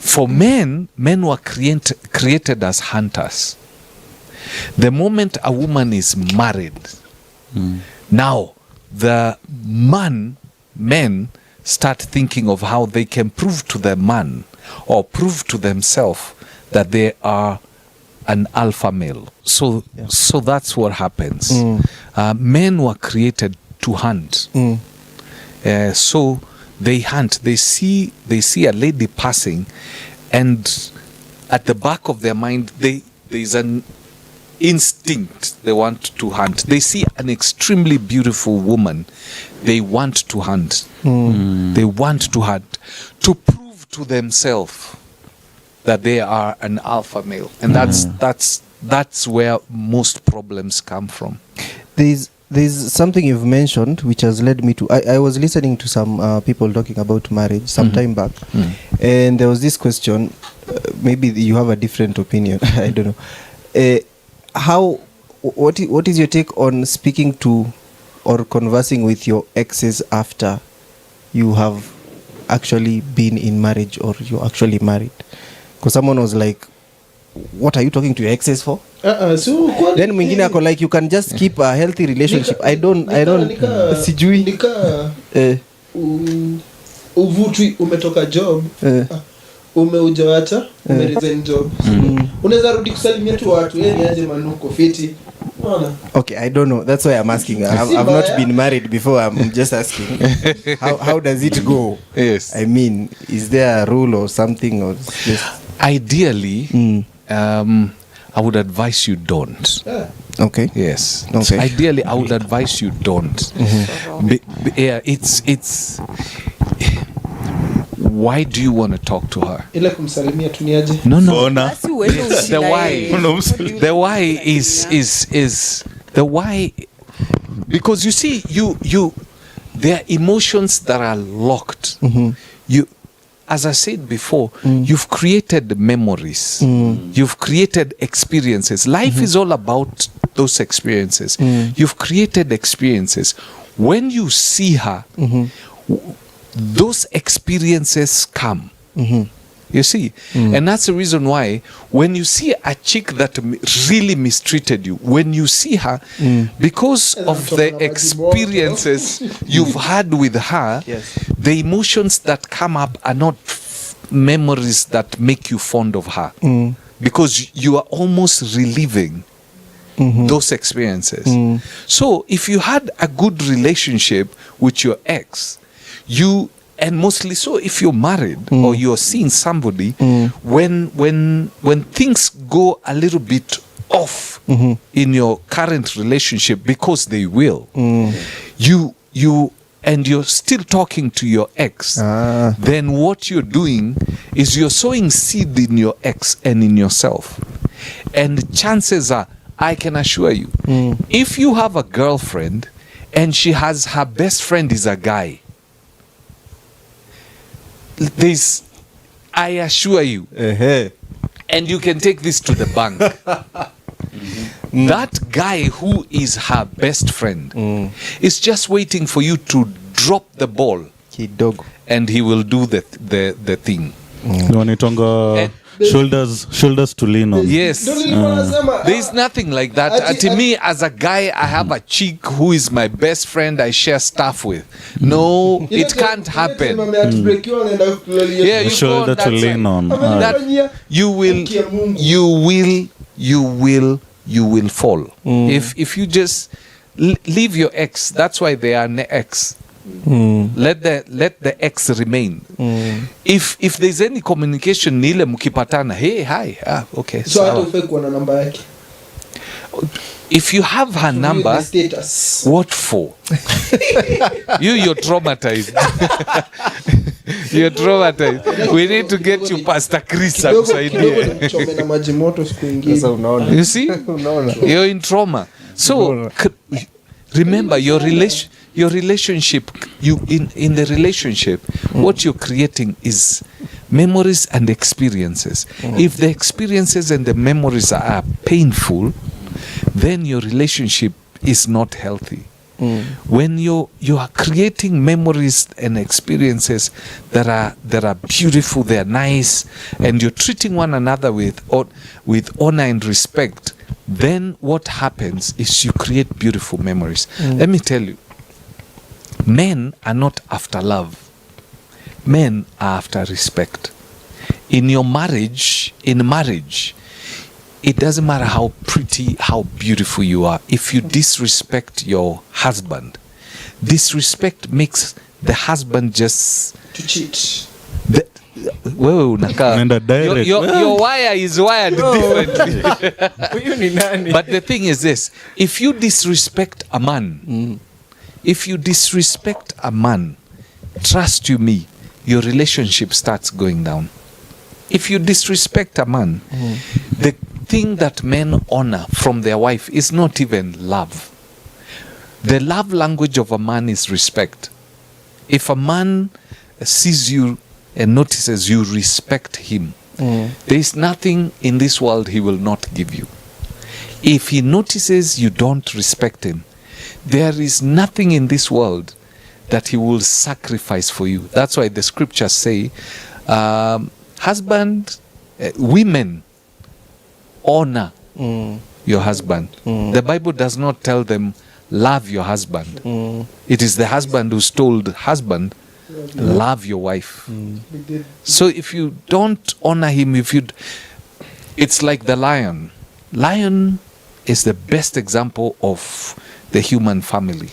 for men were created as hunters. The moment a woman is married, now the men start thinking of how they can prove to the man or prove to themselves that they are an alpha male. So that's what happens. Men were created to hunt. So they hunt. They see a lady passing, and at the back of their mind, there's an instinct they want to hunt. They see an extremely beautiful woman, they want to hunt. They want to hunt to prove to themselves that they are an alpha male, and that's where most problems come from. There's something you've mentioned which has led me to I was listening to some people talking about marriage some time back, and there was this question, maybe you have a different opinion. I don't know. What is your take on speaking to or conversing with your exes after you have actually been in marriage or you're actually married? Because someone was like, what are you talking to your exes for? So Then mwingine ako like, you can just keep a healthy relationship. I don't sijui uvutwi, umetoka job, umeujawacha, umeresign job. Unaweza rudi kusalimia tu watu, yeye aje manuko fiti. Okay, I don't know. That's why I'm asking. I've not been married before. I'm just asking. How does it go? Yes. I mean, is there a rule or something, or just ideally, I would advise you don't. Okay. Yes. Okay. Ideally, I would advise you don't. It's. Why do you want to talk to her? Ile kumsalimia tu ni aje? No. The why because you see you there are emotions that are locked. You, as I said before, you've created memories. You've created experiences. Life is all about those experiences. You've created experiences. When you see her, those experiences come. You see? And that's the reason why when you see a chick that really mistreated you, when you see her, because of the experiences you've had with her, the emotions that come up are not memories that make you fond of her. Because you are almost reliving those experiences. So if you had a good relationship with your ex, and mostly so if you're married or you're seeing somebody, when things go a little bit off in your current relationship, because they will, you're still talking to your ex, then what you're doing is you're sowing seed in your ex and in yourself. And chances are, I can assure you, if you have a girlfriend and she has her best friend is a guy, I assure you, and you can take this to the bank, that guy who is her best friend is just waiting for you to drop the ball, and he will do the thing. Wanaitanga shoulders to lean on. Yes. There is nothing like that. To me, as a guy, I have a chick who is my best friend I share stuff with. No, it can't happen. Yeah, you shoulder to lean on. That you will fall. If you just leave your ex, that's why they are an ex. Let the ex remain. If there's any communication, nile mkipatana, hey, hi, okay. So hata ufai kuwa na namba yake. If you have her number, what for? You're traumatized. You're traumatized. We need to get you Pastor Chris akusaidie. You see? You're in trauma. So remember your relationship, in the relationship, what you're creating is memories and experiences. If the experiences and the memories are painful, then your relationship is not healthy. When you are creating memories and experiences that are beautiful, they are nice, and you're treating one another with honor and respect, then what happens is you create beautiful memories. Let me tell you, men are not after love. Men are after respect. In marriage, it doesn't matter how pretty, how beautiful you are. If you disrespect your husband, disrespect makes the husband just... to cheat. wewe unakaa Unaenda direct. your wire is wired differently. But the thing is this, if you disrespect a man, trust you me, your relationship starts going down. If you disrespect a man, the thing that men honor from their wife is not even love. The love language of a man is respect. If a man sees you and notices you respect him, there is nothing in this world he will not give you. If he notices you don't respect him, there is nothing in this world that he will sacrifice for you. That's why the scriptures say, women honor your husband. The Bible does not tell them love your husband. It is the husband who's told husband, love your wife. So if you don't honor him, it's like the lion. Lion is the best example of the human family.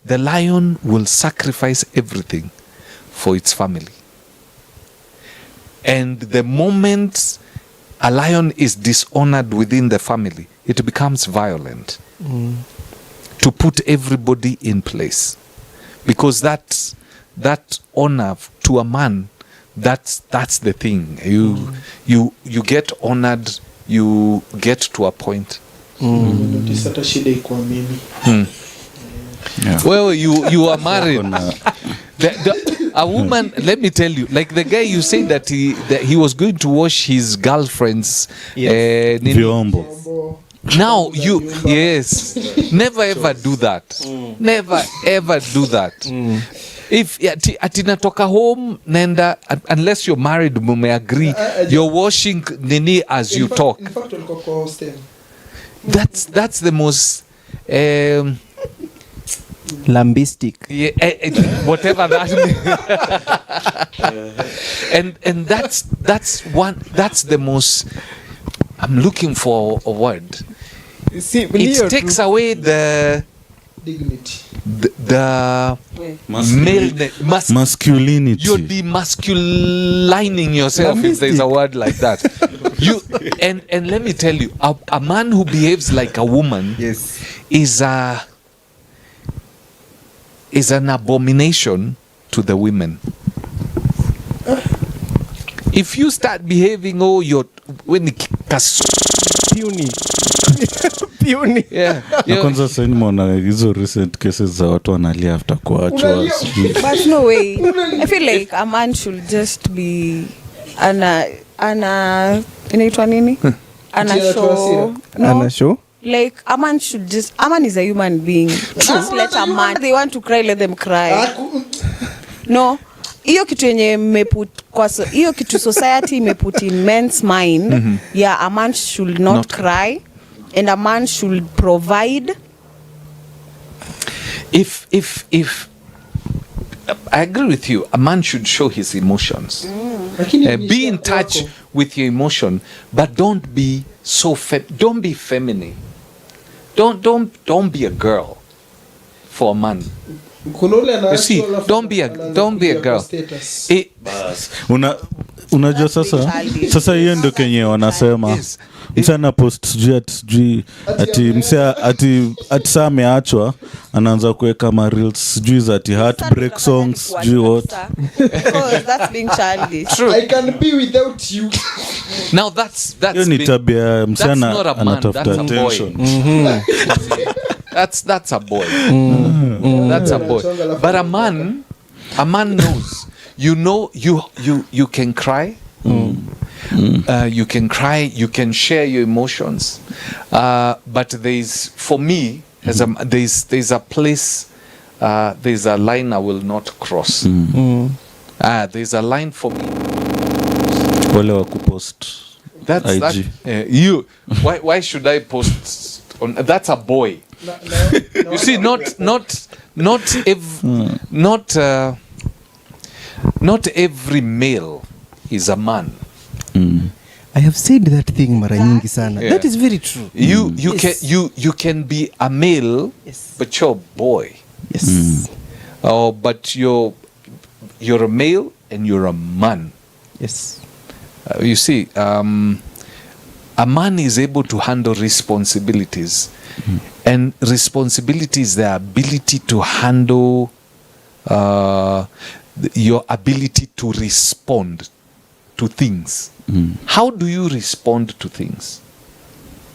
The lion will sacrifice everything for its family. And the moment a lion is dishonored within the family, it becomes violent to put everybody in place. Because that honor to a man, that's the thing. You get honored, you get to a point. Well, you are married. A woman, let me tell you, like the guy you say that he was going to wash his girlfriend's vyombo. Now never ever do that. Never ever do that. If atinatoka home nenda, unless you're married, mume agree, you're washing nini as you talk. In fact, That's the most lambistic. Whatever that means. And that's the most, I'm looking for a word. See, it takes away the dignity, the masculinity. You're demasculining yourself, if there's a word like that. And let me tell you, a man who behaves like a woman is an abomination to the women. If you start behaving, puny. Na kwanza sasa nimeona hizo recent cases za watu wanalia after kuachwa. But no way. I feel like a man should just be inaitwa nini? Ana show? Like a man is a human being. Just let a man, they want to cry, let them cry. No. Hiyo kitu yenye hiyo kitu society imeput in men's mind, a man should not cry and a man should provide. If I agree with you, a man should show his emotions. Be in touch with your emotion, but don't be don't be feminine. Don't be a girl for a man. You see, don't be a girl. Unajua sasa hiyo ndio kenye wanasema msana post sijui ati saa ameachwa anaanza kuweka ma reels sijui za heartbreak songs sijui what. Because that's being childish. True. I can be without you. Now that's hiyo ni tabia msana anatafuta attention. That's a boy. That's a boy. But a man knows. You can cry. You can cry. You can share your emotions. But for me, there's a place. There's a line I will not cross. There's a line for me. Wale wa kupost. That's you. Why should I post on? That's a boy. You see, not every male is a man. I have said that thing mara nyingi sana. That is very true. You can be a male, but you're a boy. Yes. But you're a male and you're a man. Yes. You see, a man is able to handle responsibilities, and responsibility is the ability to handle your ability to respond to things. How do you respond to things?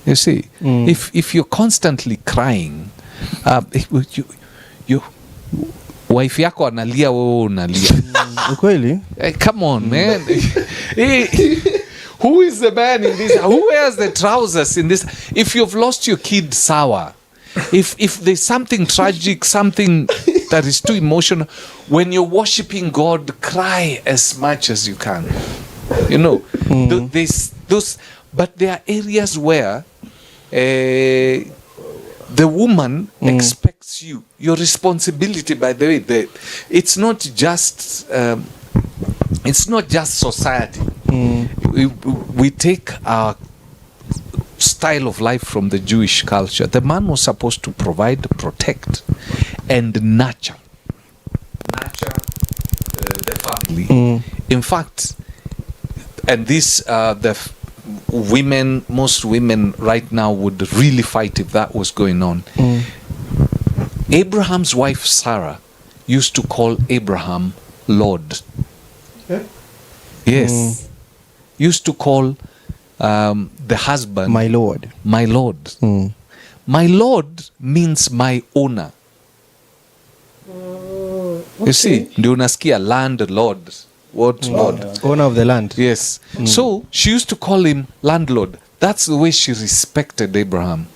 You see, if you're constantly crying, you wife yako analia, wewe unalia. Ukweli? Come on, man. Who is the man in this? Who wears the trousers in this? If you've lost your kid, sour. If there's something tragic, something that is too emotional, when you're worshiping God, cry as much as you can. You know, but there are areas where the woman expects you. Your responsibility, by the way, it's not just society. We take our style of life from the Jewish culture. The man was supposed to provide, protect, and nurture the family. In fact, and this most women right now would really fight if that was going on. Abraham's wife Sarah used to call Abraham Lord. Yes. Used to call the husband my Lord. My Lord. My Lord means my owner. You see, ndio unasikia landlord. What Lord? Owner of the land. Yes. So she used to call him landlord. That's the way she respected Abraham.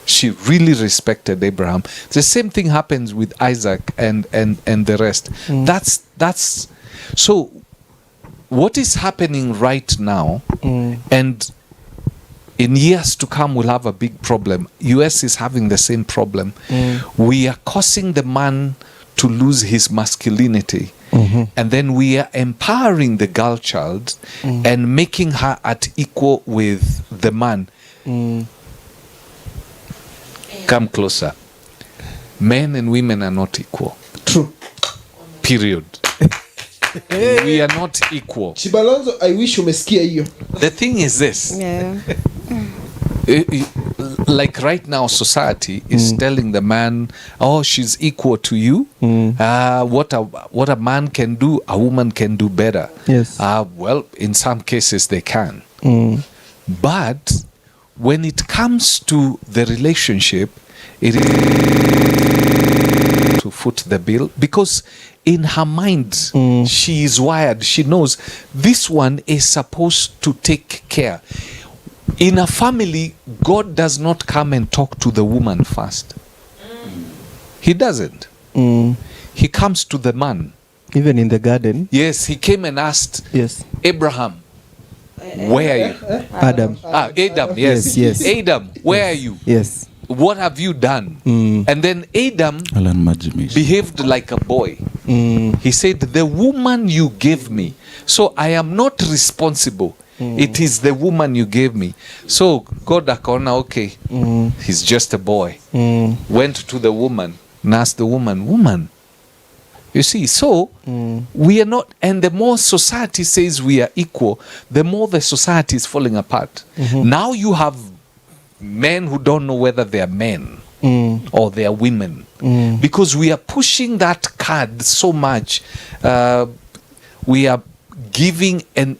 She really respected Abraham. The same thing happens with Isaac and the rest. That's so what is happening right now, and in years to come we'll have a big problem. US is having the same problem. We are causing the man to lose his masculinity. And then we are empowering the girl child and making her at equal with the man. Come closer. Men and women are not equal. True. Period. We are not equal. Chibalonzo, I wish umesikia hiyo. The thing is this. Yeah. Like right now, society is telling the man, "Oh, she's equal to you. What a man can do, a woman can do better." Yes. Well, in some cases they can, but when it comes to the relationship, it is to foot the bill, because in her mind she is wired. She knows this one is supposed to take care. In a family, God does not come and talk to the woman first. He doesn't. He comes to the man. Even in the garden. Yes, he came and asked, Yes. Abraham, where are you? Adam. Adam, yes. Yes. Adam, where are you? Yes. What have you done? And then Adam behaved like a boy. He said, the woman you gave me. So I am not responsible. It is the woman you gave me. So God akaona, okay, he's just a boy. Went to the woman and asked the woman, you see, so we are not, and the more society says we are equal, the more the society is falling apart. Now you have men who don't know whether they are men or they are women, because we are pushing that card so much. We are giving, and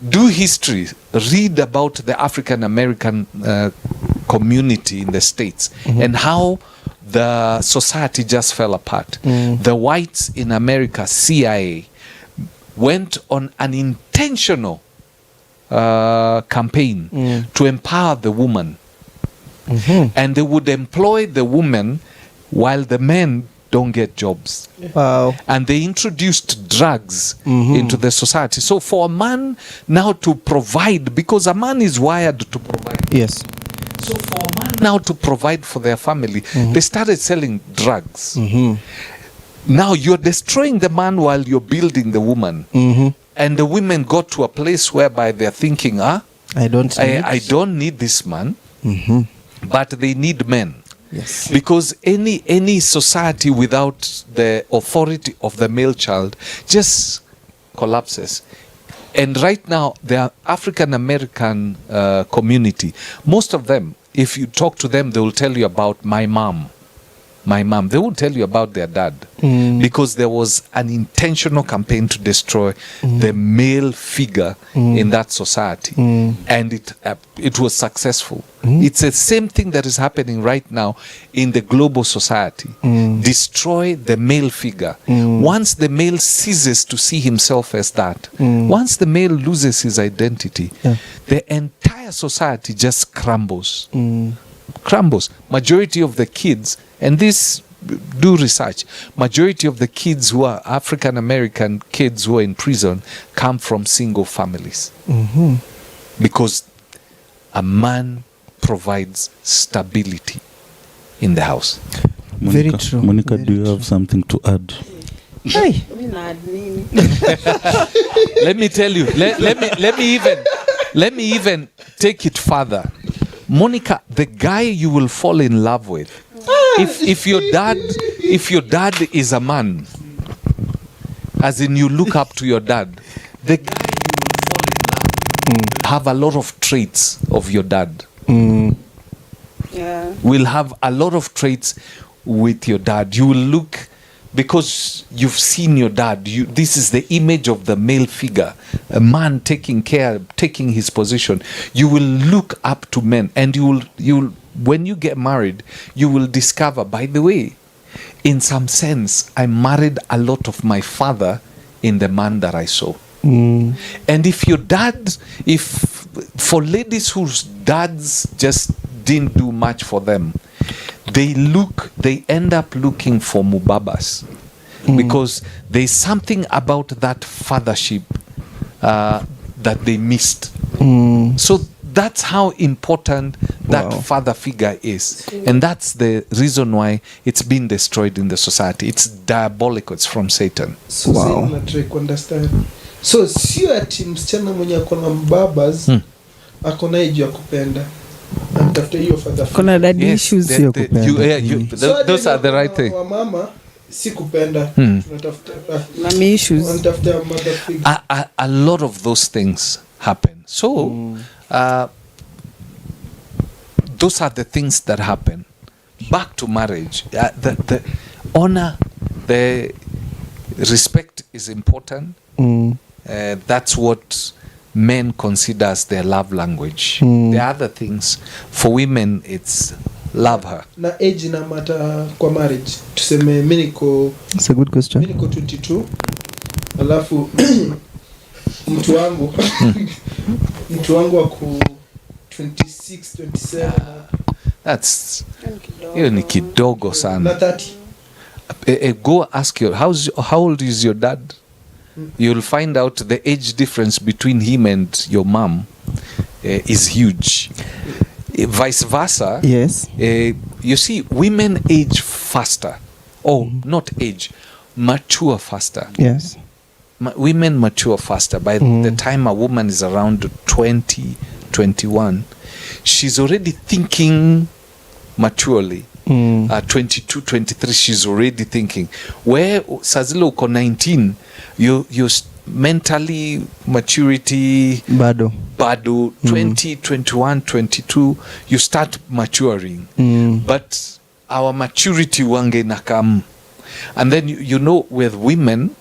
do history, read about the African American community in the States and how the society just fell apart. The whites in America, CIA, went on an intentional campaign to empower the woman. And they would employ the woman while the men don't get jobs. Wow. And they introduced drugs into the society. So for a man now to provide, because a man is wired to provide. Yes. So for a man now to provide for their family, they started selling drugs. Now you're destroying the man while you're building the woman. And the women got to a place whereby they're thinking, I don't need this man, but they need men. Yes. Because any society without the authority of the male child just collapses. And right now, the African American community, most of them, if you talk to them, they will tell you about my mom. They won't tell you about their dad, because there was an intentional campaign to destroy the male figure in that society, and it was successful. It's the same thing that is happening right now in the global society. Destroy the male figure. Once the male ceases to see himself as that, once the male loses his identity, the entire society just crumbles. Majority of the kids, and this, do research, majority of the kids who are African American kids who are in prison come from single families, because a man provides stability in the house. Very true. Monica, Very do you have something to add? Hey. Let me tell you, let me even take it further. Monica, the guy you will fall in love with, if your dad is a man, as in you look up to your dad, the guy you will fall in love with have a lot of traits of your dad. Yeah. Will have a lot of traits with your dad. You will look, because you've seen your dad, this is the image of the male figure, a man taking his position. You will look up to men, and you will when you get married, you will discover, by the way, in some sense, I married a lot of my father in the man that I saw. And if for ladies whose dads just didn't do much for them, they end up looking for mubabas, because there's something about that fathership that they missed. So that's how important that father figure is. And that's the reason why it's been destroyed in the society. It's diabolical. It's from Satan. So Satan try to understand. So sio ati msichana mwenye akona mbabas akona age ya kupenda. Anatafuta hiyo father figure. Kuna daddy issues. Those are the right thing. Wa mama si kupenda. Tunatafuta Mommy issues. Anatafuta mother figure. A lot of those things happen. So those are the things that happen. Back to marriage. The honor, the respect is important. That's what men consider as their love language. The other things, for women, it's love her. Na age ina mata kwa marriage. Tuseme mimi niko, it's a good question. Mimi niko 22. Alafu mtu wangu ako 26, 27. That's hiyo ni kidogo sana. Na 30. Go ask how old is your dad? You'll find out the age difference between him and your mom is huge. Vice versa. Yes. You see, women age faster. Not age, mature faster. Yes. Women mature faster. By the time a woman is around 20, 21, she's already thinking maturely. 22, 23, she's already thinking. Where Sazilo uko 19, you mentally maturity Bado 20, 21, 22, you start maturing. But our maturity wange nakam. And then you know, with women,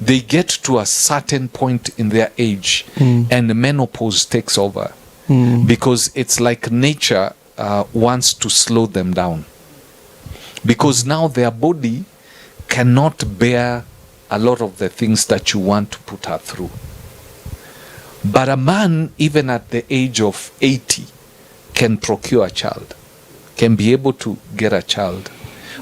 they get to a certain point in their age and the menopause takes over, because it's like nature wants to slow them down, because now their body cannot bear a lot of the things that you want to put her through. But a man, even at the age of 80, can procure a child, can be able to get a child.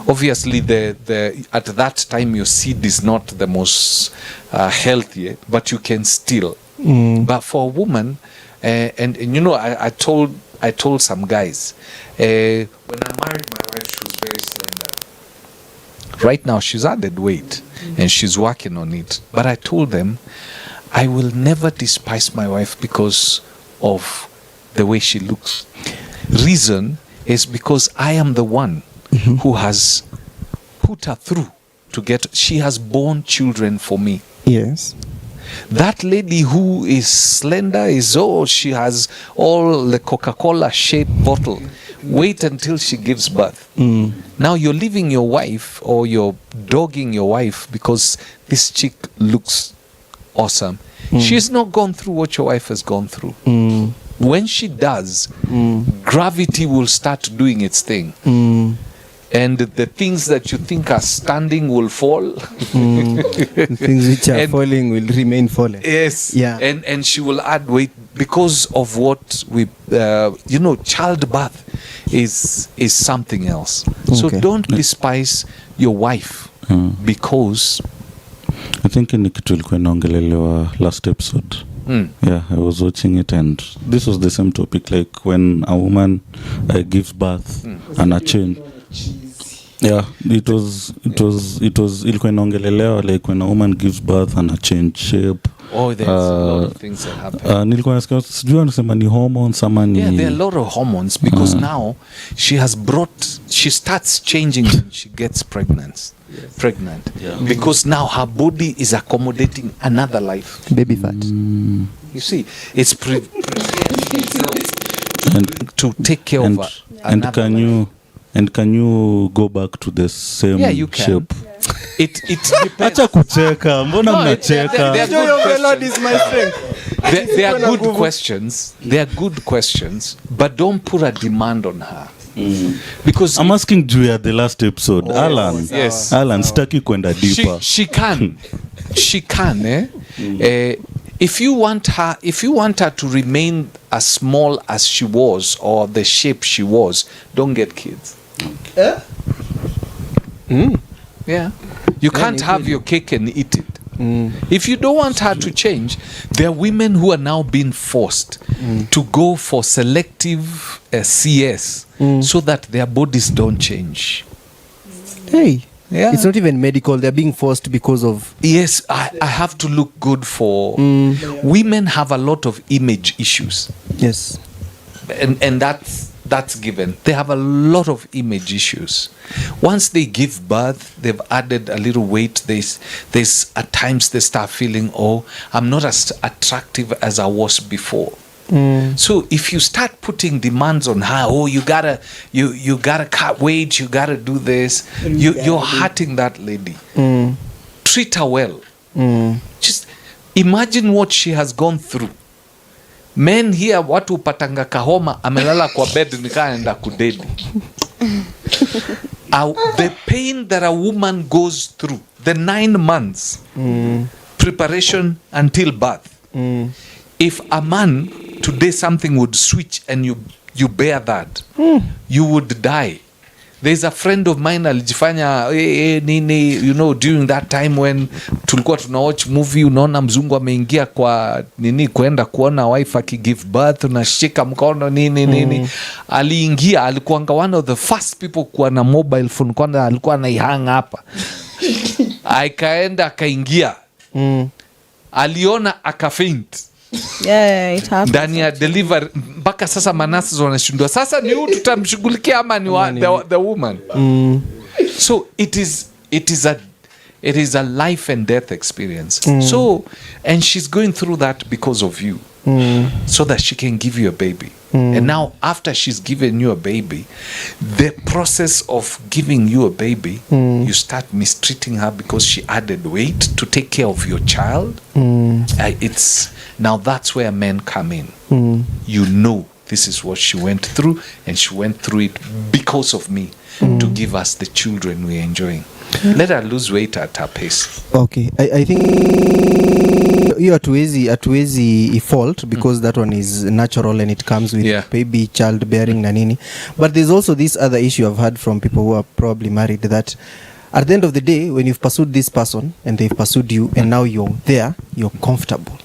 Obviously, at that time, your seed is not the most healthy, but you can still. But for a woman, and you know, I told some guys, when I married my wife, she was very slender. Right now, she's added weight, and she's working on it. But I told them, I will never despise my wife because of the way she looks. Reason is because I am the one who has put her through to get. She has born children for me. Yes. That lady who is slender she has all the Coca-Cola shaped bottle. Wait until she gives birth. Now you're leaving your wife, or you're dogging your wife because this chick looks awesome. She's not gone through what your wife has gone through. When she does, gravity will start doing its thing. And the things that you think are standing will fall. The things which are falling will remain falling. Yes. Yeah. And she will add weight because of what we, childbirth is something else. So don't despise your wife because... I think in kitu ilikuwa inaongelelewa last episode. Yeah, I was watching it and this was the same topic, like when a woman gives birth and a change. Yeah, it was ilikuwa inaongelelewa like when a woman gives birth and a change shape. Oh, there's a lot of things that happen. Nilikuwa nasikia sijui anasema ni hormones ama ni... Yeah, there are a lot of hormones because now she starts changing when she gets pregnant. Yeah. Because now her body is accommodating another life. Baby fat. You see, it's to take care of another life. And can you go back to the same you can. shape? It depends. Acha kucheka, mbona mnacheka? They are good questions. They are good questions, but don't put a demand on her. Because I'm asking juu ya the last episode. Alan. Yes. Alan, staki kwenda deeper. She can. If you want her to remain as small as she was or the shape she was, don't get kids. Yeah. You can't have your cake and eat it. If you don't want her to change, there are women who are now being forced to go for selective CS so that their bodies don't change. Hey. Yeah. It's not even medical. They're being forced because of... Yes, I have to look good for... Women have a lot of image issues. Yes. And that's given. They have a lot of image issues. Once they give birth, they've added a little weight. There's at times they start feeling, I'm not as attractive as I was before. So if you start putting demands on her, you gotta cut weight, you gotta do this, you're hurting that lady. Treat her well. Just imagine what she has gone through. Men here watu patanga kahoma amelala kwa bed nikaenda kudedi. The pain that a woman goes through, the 9 months preparation until birth. If a man today something would switch and you bear that, you would die. There's a friend of mine alijifanya nini, during that time when tulikuwa tuna watch movie, unaona mzungu ameingia kwa nini kwenda kuona wife give birth, unashika mkono nini. Aliingia, alikuanga one of the first people kuwa na mobile phone, kwanza alikuwa anaihang hapa. Akaenda akaingia. Aliona akafaint. Yeah, it happens. Ndani ya delivery mpaka sasa manasi wanashindwa. Sasa ni huyu tutamshughulikia ama ni the woman. So it is a life and death experience. So and she's going through that because of you. So that she can give you a baby. And now after she's given you a baby, the process of giving you a baby, you start mistreating her because she added weight to take care of your child. Now that's where men come in. This is what she went through, and she went through it because of me to give us the children we're enjoying. Let her lose weight at her pace. Okay, I think you hatuwezi fault because that one is natural and it comes with baby childbearing na nini. But there's also this other issue I've heard from people who are probably married, that at the end of the day, when you've pursued this person and they've pursued you and now you're there, you're comfortable.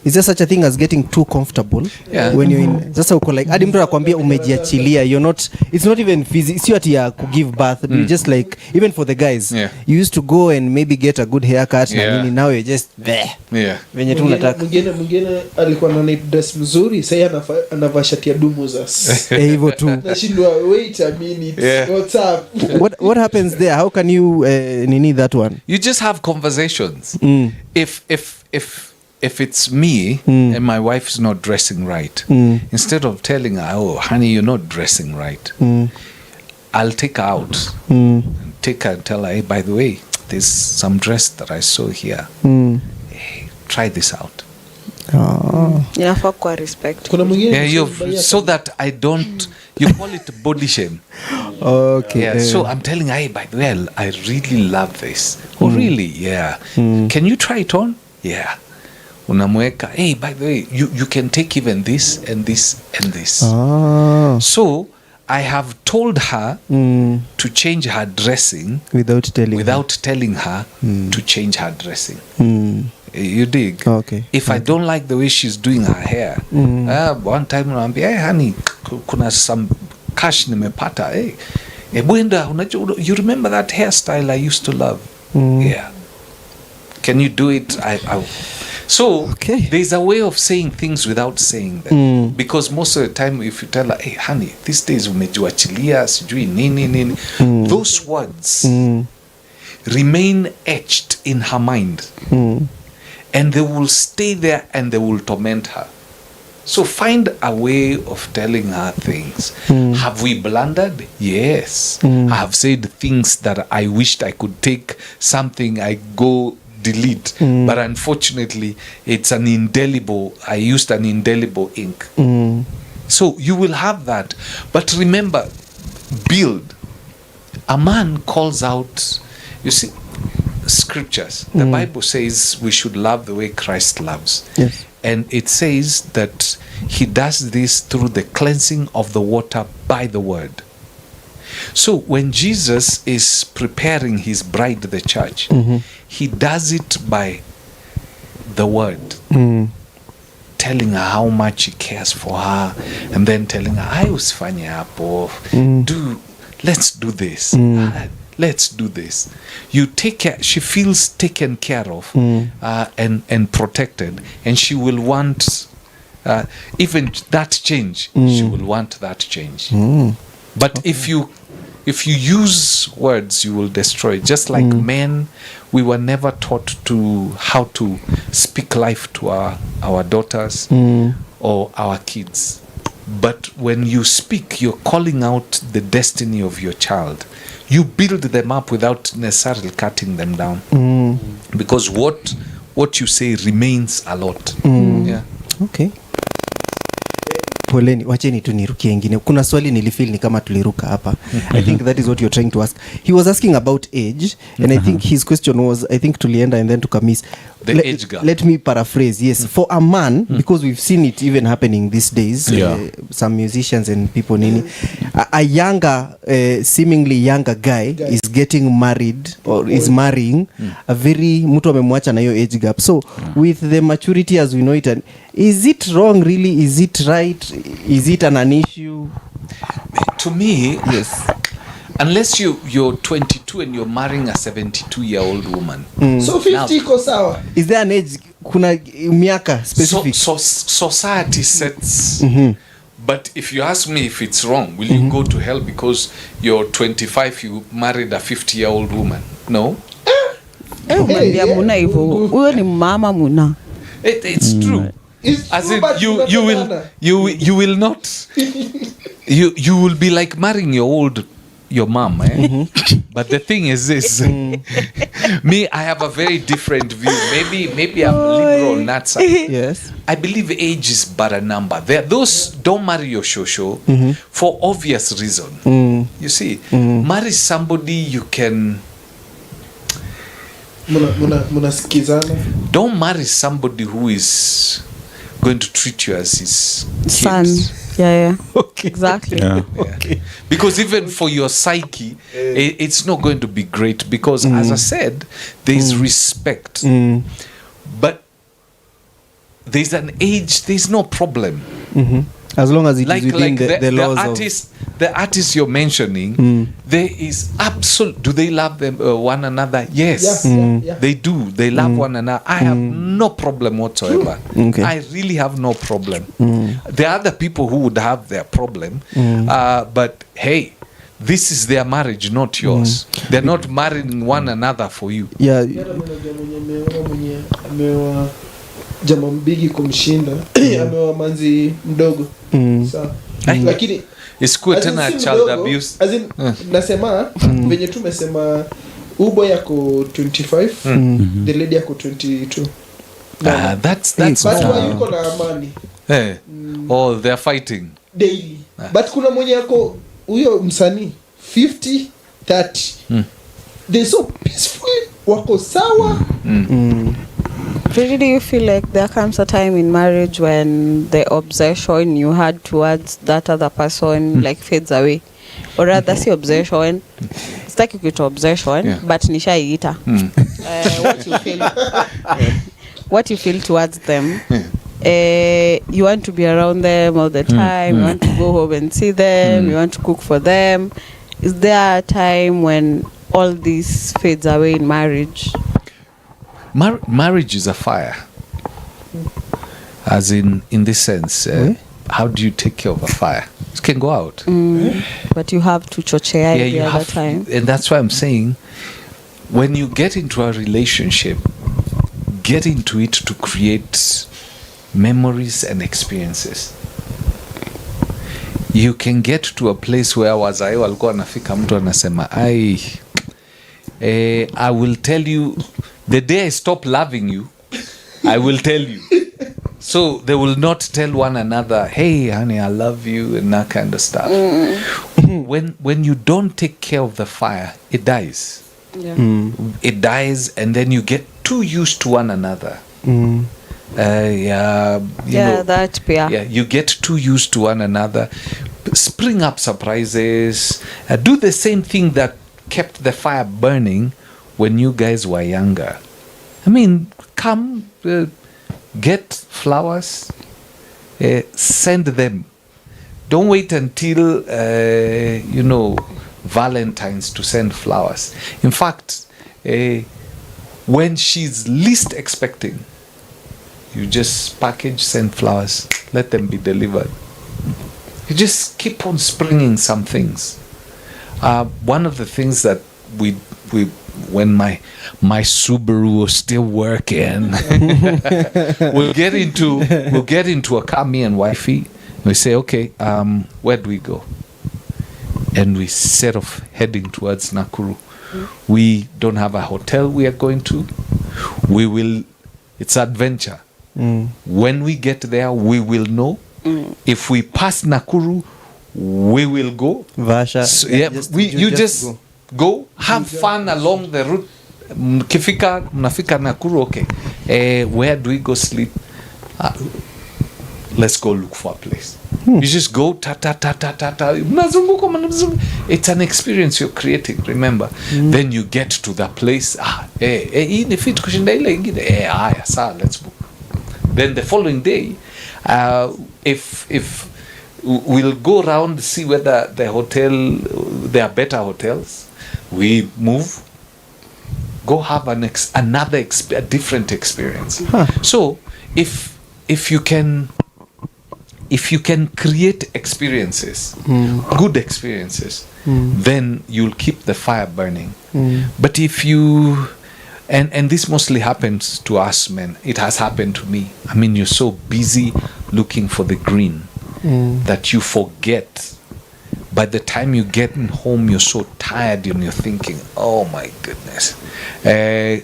Is there such a thing as getting too comfortable? When you're in, sasa uko like hadi mtu anakuambia umejiachilia, you're not, it's not even physical, sio ati ya give birth, but just like, even for the guys, you used to go and maybe get a good haircut na nini, now you're just there. Venye tu unataka. Mwingine alikuwa na dress mzuri, sasa anavaa shati ya dumu za. Hivyo tu. Nashindwa, wait a minute. What's up? What happens there? How can you nini that one? You just have conversations. if it's me and my wife's not dressing right, instead of telling her, oh, honey, you're not dressing right, I'll take her out, take her and tell her, hey, by the way, there's some dress that I saw here. Hey, try this out. Inafaa kwa respect. Kuna mwingine So that I don't, you call it body shame. Okay. Yeah, so I'm telling her, hey, by the way, I really love this. Oh, really? Yeah. Can you try it on? Yeah. Unamweka, hey, by the way, you can take even this and this and this. So I have told her to change her dressing without telling her to change her dressing. You dig? Okay. If I don't like the way she's doing her hair, one time naambia, hey honey, kuna some cash nimepata. Hey, Bwenda, you remember that hairstyle I used to love? Yeah. Can you do it? So there's a way of saying things without saying them. Because most of the time if you tell her, hey honey, these days umejuachilia sijui nini, those words remain etched in her mind. And they will stay there and they will torment her. So find a way of telling her things. Have we blundered? Yes. I have said things that I wished I could take something, I go delete. But unfortunately, it's an indelible, I used an indelible ink. So you will have that. But remember, build. A man calls out, you see, scriptures. The Bible says we should love the way Christ loves. Yes. And it says that he does this through the cleansing of the water by the word. So when Jesus is preparing his bride, the church, he does it by the word. Telling her how much he cares for her, and then telling her, I was funny hapo, let's do this. Let's do this. You take care. She feels taken care of and protected, and she will want even that change. She will want that change. But if you use words, you will destroy. Just like men, we were never taught how to speak life to our daughters or our kids. But when you speak, you're calling out the destiny of your child. You build them up without necessarily cutting them down. Because what you say remains a lot. Yeah. Okay. Poleni, wacheni tu nirukie ingine. Kuna swali nilifeel ni kama tuliruka hapa. I think that is what you're trying to ask. He was asking about age, and I think his question was, I think tulienda and then tukamis. The age gap. Let me paraphrase. Yes, for a man, because we've seen it even happening these days, some musicians and people nini, a younger, seemingly younger guy is getting married or is marrying a very mtu amemwacha na hiyo age gap. So with the maturity as we know it, and is it wrong really? Is it right? Is it an issue? To me, yes. Unless you're 22 and you're marrying a 72-year-old woman. So 50 iko sawa. Is there an age? Kuna miaka specific? So society sets. But if you ask me if it's wrong, will you go to hell because you're 25, you married a 50-year-old woman? No. Muna hivyo. Huyo ni mama muna. It's true. As in, you will not. You will be like marrying your mom, eh? But the thing is this. Me, I have a very different view. Maybe I'm liberal on that side. Yes. I believe age is but a number. Those don't marry your shosho for obvious reason. You see, marry somebody you can. Don't marry somebody who is going to treat you as his son. Yeah. Okay. Exactly. Yeah. Okay. Because even for your psyche, it's not going to be great. Because as I said, there's respect. But there's an age, there's no problem. As long as it is within the laws the artists you're mentioning, there is absolute. Do they love them one another? Yes, they do. They love one another. I have no problem whatsoever. Okay. I really have no problem. There are other people who would have their problem, but hey, this is their marriage, not yours. They're not marrying one another for you. Yeah. jamaa mbigi kumshinda ameoa manzi mdogo sawa lakini isikuwe tena child abuse as in nasema venye tumesema ubo yako 25 the lady yako 22 that's but why yuko na amani oh they're fighting daily but kuna mwenye yako huyo msanii 50-30 they so peaceful wako sawa Really, do you feel like there comes a time in marriage when the obsession you had towards that other person like fades away, or rather, see obsession? It's like you get obsession, but nishaiita. What you feel towards them? You want to be around them all the time. You want to go home and see them. You want to cook for them. Is there a time when all this fades away in marriage? Marriage is a fire, as in this sense. How do you take care of a fire? It can go out, but you have to chochea the other time. And that's why I'm saying, when you get into a relationship, get into it to create memories and experiences. You can get to a place where wazai walikuwa nafika mtu anasema I will tell you the day I stop loving you, I will tell you. So they will not tell one another, hey honey, I love you, and that kind of stuff. When you don't take care of the fire, it dies. It dies, and then you get too used to one another. You get too used to one another. Spring up surprises. Do the same thing that kept the fire burning when you guys were younger. I mean, come, get flowers, send them. Don't wait until Valentine's to send flowers. In fact, when she's least expecting, you just package, send flowers, let them be delivered. You just keep on springing some things. One of the things that we when my Subaru was still working, we'll get into a car, me and wifey. We say, okay, where do we go? And we set off heading towards Nakuru. We don't have a hotel we are going to. It's adventure. When we get there, we will know. If we pass Nakuru, we will go. Vasha. So, you just go, have fun along the route. Mnafika Nakuru, okay. Where do we go sleep? Let's go look for a place. You just go ta. It's an experience you're creating, remember. Then you get to the place. Let's book. Then the following day, if we'll go around to see whether there are better hotels, we move, go have a different experience. So if you can create experiences, good experiences, then you'll keep the fire burning. But if you and this mostly happens to us men, it has happened to me. I mean, you're so busy looking for the green that you forget. By the time you get home, you're so tired and you're thinking, oh my goodness.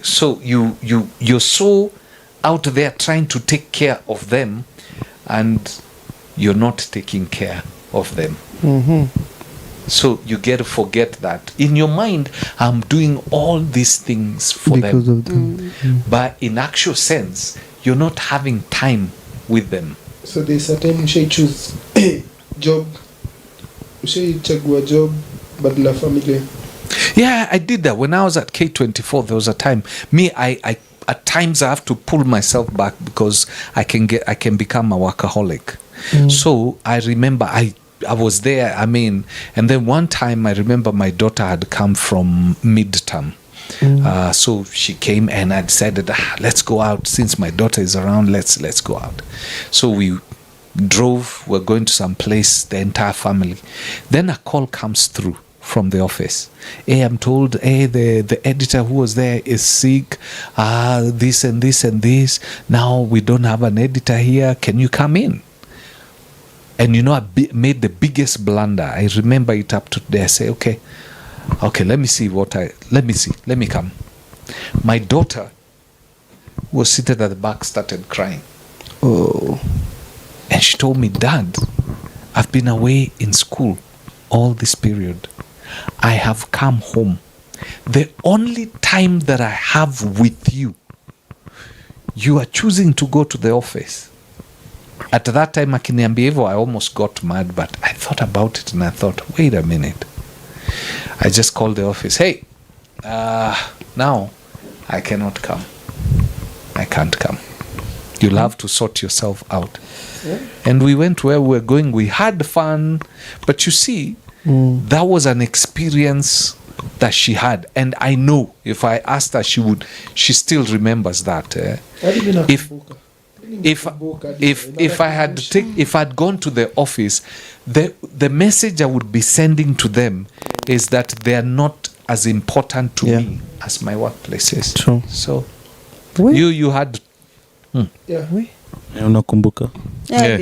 So you're so out there trying to take care of them, and you're not taking care of them. So you get to forget that. In your mind, I'm doing all these things for because them. of them. But in actual sense, you're not having time with them. So there's a time you choose job. You chagua job, badala family. Yeah, I did that. When I was at K24, there was a time. I at times I have to pull myself back because I can become a workaholic. So I remember I was there, and then one time I remember my daughter had come from midterm. So she came and I decided, let's go out. Since my daughter is around, let's go out. So we drove, we're going to some place, the entire family. Then a call comes through from the office. Hey, I'm told, hey, the editor who was there is sick. This and this and this. Now we don't have an editor here. Can you come in? And I made the biggest blunder. I remember it up to today. I say, okay, let me see. Let me come. My daughter was seated at the back, started crying. Oh. And she told me, Dad, I've been away in school all this period. I have come home. The only time that I have with you, you are choosing to go to the office. At that time, akiniambia hivyo, I almost got mad, but I thought about it and I thought, wait a minute. I just called the office. Hey, now I cannot come. I can't come. You'll have to sort yourself out. Yeah. And we went where we were going. We had fun. But you see, that was an experience that she had. And I know if I asked her, she still remembers that. If I had gone to the office, the message I would be sending to them is that they are not as important to me as my workplace is. True. So you had unakumbuka?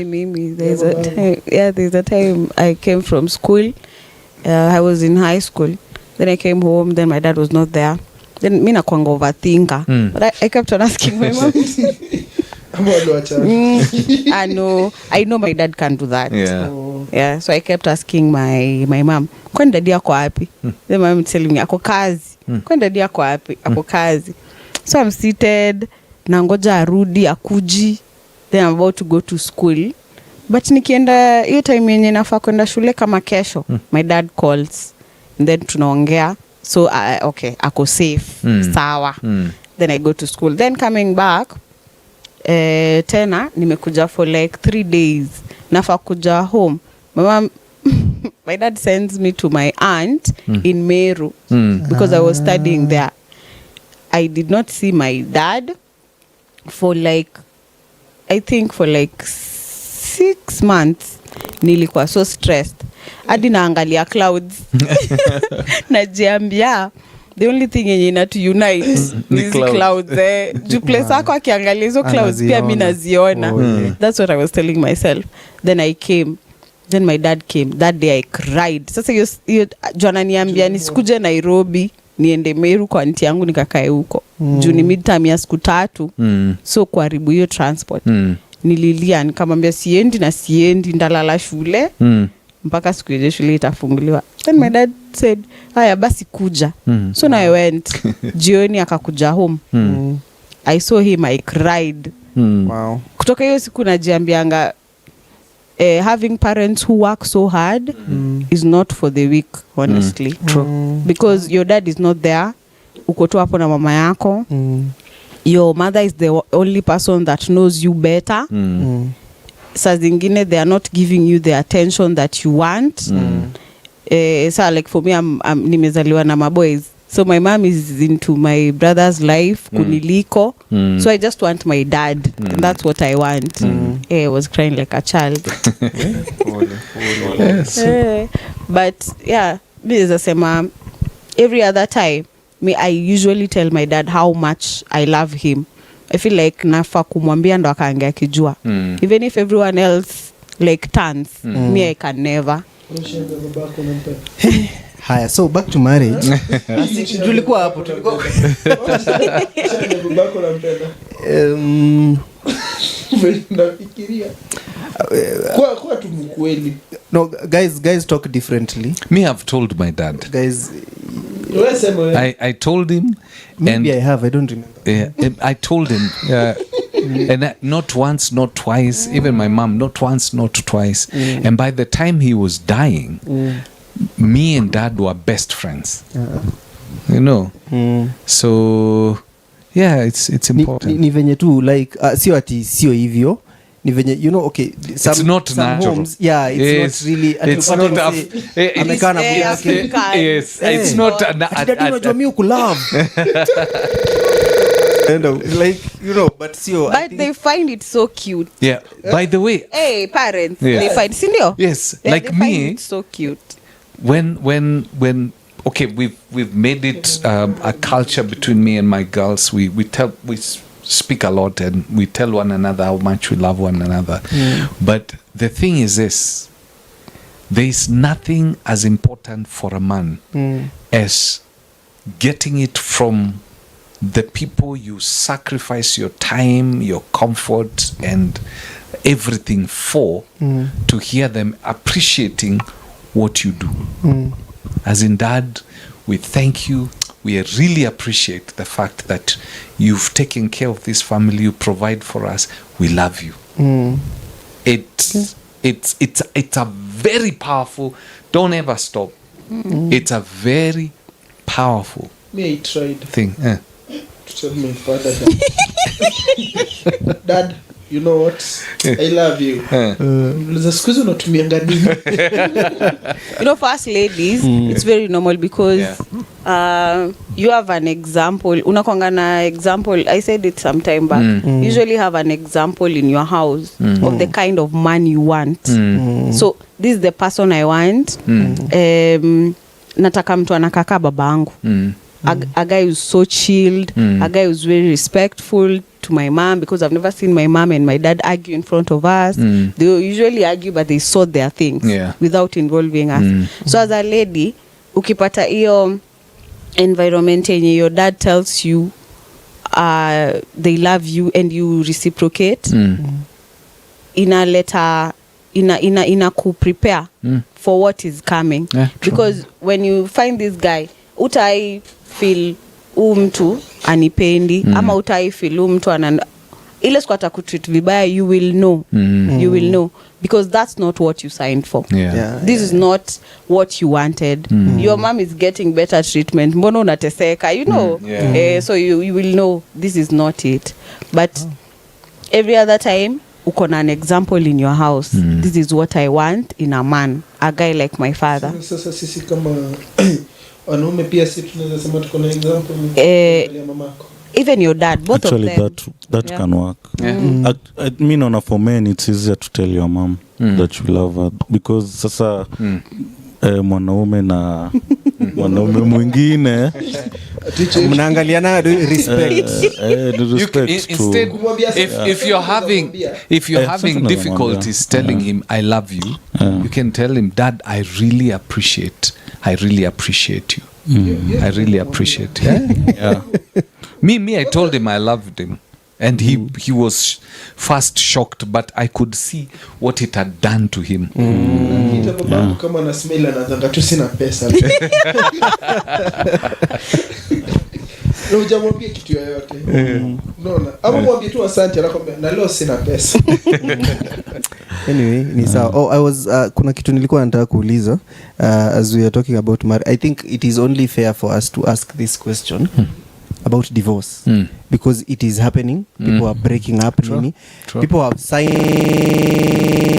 Mimi, there's a time I came from school. I was in high school. Then I came home. Then my dad was not there. Then mi nakwanga overthinker. But I kept on asking my mom. I know my dad can't do that. Yeah. So I kept asking my mom, kwani dadi yako wapi? Then my mom telling me ako kazi. Kwani dadi yako wapi? Ako kazi. So I'm seated, nangoja arudi akuji. Then I'm about to go to school. But nikienda hiyo time yenye nafaa kwenda shule kama kesho, my dad calls. And then tunaongea. So okay, ako safe. Sawa. Then I go to school. Then coming back, tena nimekuja for like 3 days. Nafaa kuja home. My dad sends me to my aunt in Meru because I was studying there. I did not see my dad for like 6 months. Nilikuwa so stressed. Hadi naangalia clouds. Najiambia the only thing yenye inatu unite is clouds. Ju place ako akiangalia hizo clouds pia mimi naziona. That's what I was telling myself. Then I came. Then my dad came. That day I cried. Sasa hiyo jana niambia nisikuje Nairobi, niende Meru kwa aunti yangu nikakae huko. Juu ni midterm ya siku 3. So kuharibu hiyo transport. Nililia nikamwambia siendi ndalala shule. Mpaka siku ile shule itafunguliwa. Then my dad said, "Haya basi kuja." So I went. Jioni akakuja home. I saw him, I cried. Wow. Kutoka hiyo siku najiambianga having parents who work so hard is not for the weak, honestly. True. Because your dad is not there. Uko tu hapo na mama yako. Your mother is the only person that knows you better. Saa zingine they are not giving you the attention that you want. So like for me, I'm nimezaliwa na my boys. So my mom is into my brother's life, kuniliko. So I just want my dad. And that's what I want. I was crying like a child. But yeah, this is every other time, I usually tell my dad how much I love him. I feel like nafa kumwambia ndo akaangia kijua. Even if everyone else like turns, me I can never. Haya, so back to marriage. Tulikuwa hapo. Kwa tu mkweli. No, guys talk differently. Me have told my dad. Guys, I told him. Maybe I don't remember. Yeah, I told him. And not once, not twice. Even my mom, not once, not twice. And by the time he was dying, me and dad were best friends. You know. So yeah, it's important. Ni venye tu like sio hivyo. Ni venye, you know, okay, it's not natural. Homes, yeah, it's not really. It's not it's not unajua mimi kulove. Like, you know, but they find it so cute. Yeah. By the way, parents, they find sindio? Yes, they like find me, it so cute. when okay, we've made it a culture between me and my girls. We speak a lot and we tell one another how much we love one another. But the thing is this: there is nothing as important for a man as getting it from the people you sacrifice your time, your comfort, and everything for, to hear them appreciating what you do. As in, Dad, we thank you. We really appreciate the fact that you've taken care of this family. You provide for us. We love you. It's a very powerful. Don't ever stop. It's a very powerful Me, I tried thing. to tell my father that, Dad, you know what? I love you. Siku hizi unatumianga nini? You know, for us ladies, it's very normal because you have an example. Unakwanga na example. I said it some time back. You usually have an example in your house of the kind of man you want. So this is the person I want. Nataka mtu anakaka babangu. A guy who's so chilled, a guy who's very respectful to my mom, because I've never seen my mom and my dad argue in front of us. They usually argue, but they sort their things without involving us. So as a lady, ukipata hiyo environment yenye your dad tells you they love you and you reciprocate, inaleta ina ku-prepare for what is coming. Because when you find this guy, utai feel mtu anipendi ama utai feel mtu ile siku atakutreat vibaya, you will know. You will know, because that's not what you signed for. This is not what you wanted. Your mom is getting better treatment, mbona unateseka, you know. So you will know this is not it. But every other time uko na an example in your house. This is what I want in a man, a guy like my father. Sasa sisi kama wanaume pia sisi tunaweza sema tuko na example ya mamako. Even your dad, both actually, of them. that can work. I mean, on a for men, it's easier to tell your mom that you love her, because sasa mwanaume na mwanaume mwingine mnaangaliana respect. Instead, if you're having difficulties telling him I love you, you can tell him, Dad, I really appreciate you. I really appreciate you. Me, I told him I loved him, and he was first shocked, but I could see what it had done to him. Kama na smell anataka tu sina pesa. Leo jamwambie kitu yoyote. Unaona? Ama mwambie tu asante, anakwambia na leo sina pesa. Anyway, ni sawa. I was kuna kitu nilikuwa nataka kuuliza as we are talking about marriage. I think it is only fair for us to ask this question about divorce, because it is happening. People are breaking up. True. People have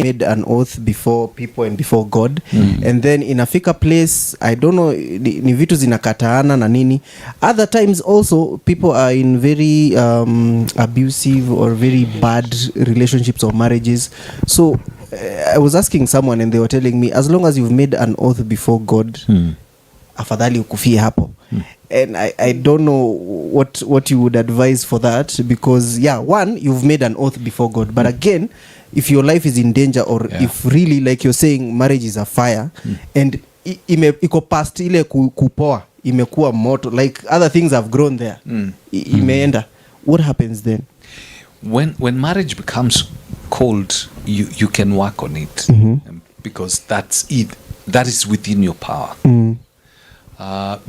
made an oath before people and before God, and then inafika place, I don't know, ni vitu zinakataana na nini. Other times also people are in very abusive or very bad relationships or marriages. So I was asking someone and they were telling me, as long as you've made an oath before God, afadhali ukufie hapo. And I don't know what you would advise for that, because one, you've made an oath before God, but again, if your life is in danger, or if really, like you're saying, marriage is a fire, and iko past ile kupoa, imekuwa moto, like other things have grown there, imeenda, what happens then? When marriage becomes cold, you can work on it, because that's it. That is within your power.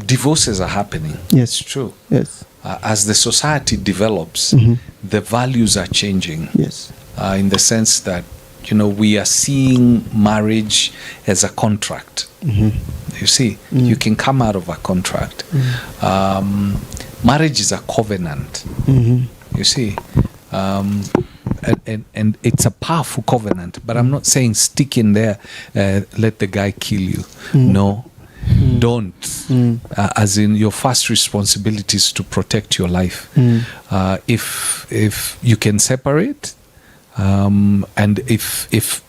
Divorces are happening. Yes, true. Yes. As the society develops, the values are changing. Yes. In the sense that, we are seeing marriage as a contract. You see, you can come out of a contract. Marriage is a covenant. You see, and it's a powerful covenant. But I'm not saying stick in there, let the guy kill you. No. Don't. As in, your first responsibility is to protect your life. If you can separate, and if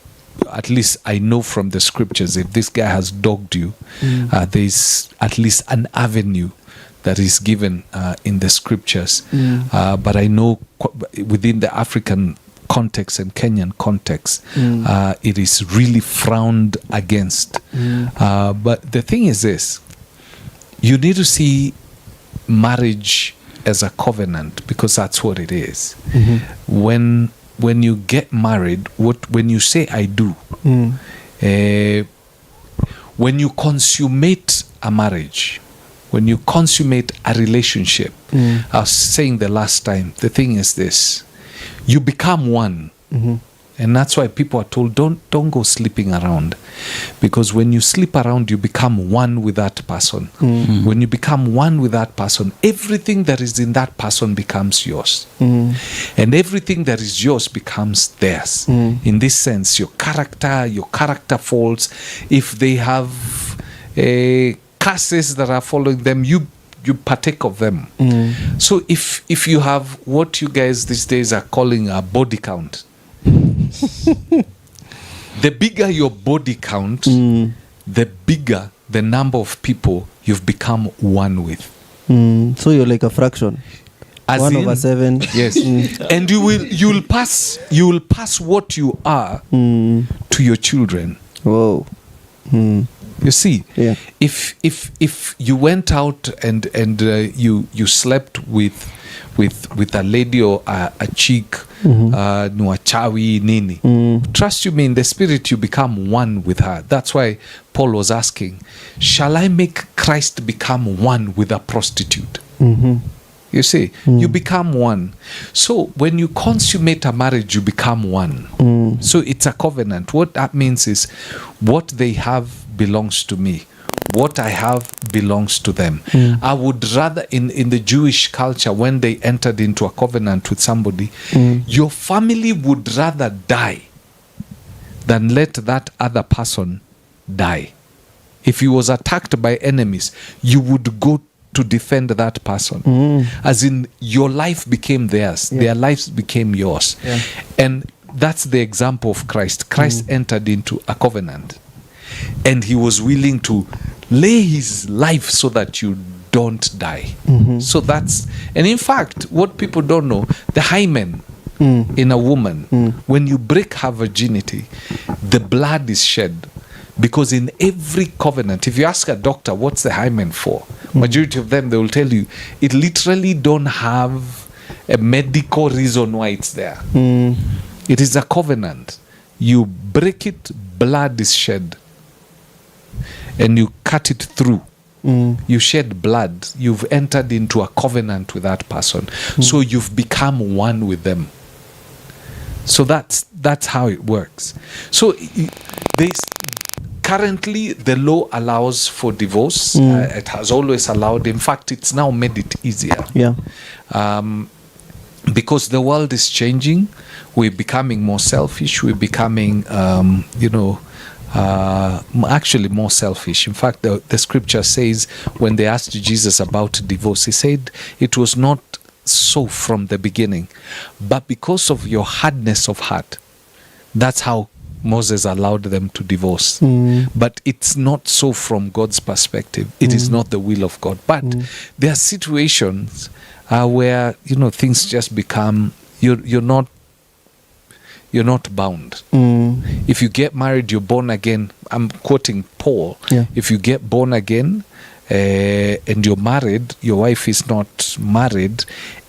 at least I know from the scriptures, if this guy has dogged you, there's at least an avenue that is given in the scriptures. But I know within the African context and Kenyan context, it is really frowned against. But the thing is this, you need to see marriage as a covenant, because that's what it is. When you get married, when you say I do, when you consummate a marriage, when you consummate a relationship, I was saying the last time, the thing is this, you become one. And that's why people are told, don't go sleeping around, because when you sleep around, you become one with that person. When you become one with that person, everything that is in that person becomes yours, and everything that is yours becomes theirs. In this sense, your character faults. If they have curses that are following them, you partake of them. So if you have what you guys these days are calling a body count, the bigger your body count, the bigger the number of people you've become one with. So you're like a fraction. As 1/7. Yes. And you'll pass what you are to your children. Whoa. You see, Yeah. if you went out and you slept with a lady or a chick, nuachawi nini, trust you me, in the spirit you become one with her. That's why Paul was asking, shall I make Christ become one with a prostitute? You see, you become one. So when you consummate a marriage, you become one. So it's a covenant. What that means is, what they have belongs to me. What I have belongs to them. I would rather, in the Jewish culture, when they entered into a covenant with somebody, your family would rather die than let that other person die. If he was attacked by enemies, you would go to defend that person. As in, your life became theirs. Their lives became yours. And that's the example of Christ. Christ entered into a covenant, and he was willing to lay his life so that you don't die. So that's, and in fact, what people don't know, the hymen in a woman, when you break her virginity, the blood is shed. Because in every covenant, if you ask a doctor, what's the hymen for? Majority of them, they will tell you, it literally don't have a medical reason why it's there. It is a covenant. You break it, blood is shed. And you cut it through. You shed blood. You've entered into a covenant with that person. So you've become one with them. So that's how it works. So there's currently the law allows for divorce. It has always allowed. In fact, it's now made it easier. Because the world is changing. We're becoming more selfish. We're becoming, actually more selfish. In fact, the scripture says, when they asked Jesus about divorce, he said it was not so from the beginning, but because of your hardness of heart, that's how Moses allowed them to divorce. But it's not so from God's perspective. It is not the will of God. But there are situations where things just become, you're not bound. If you get married, you're born again. I'm quoting Paul. If you get born again and you're married, your wife is not married,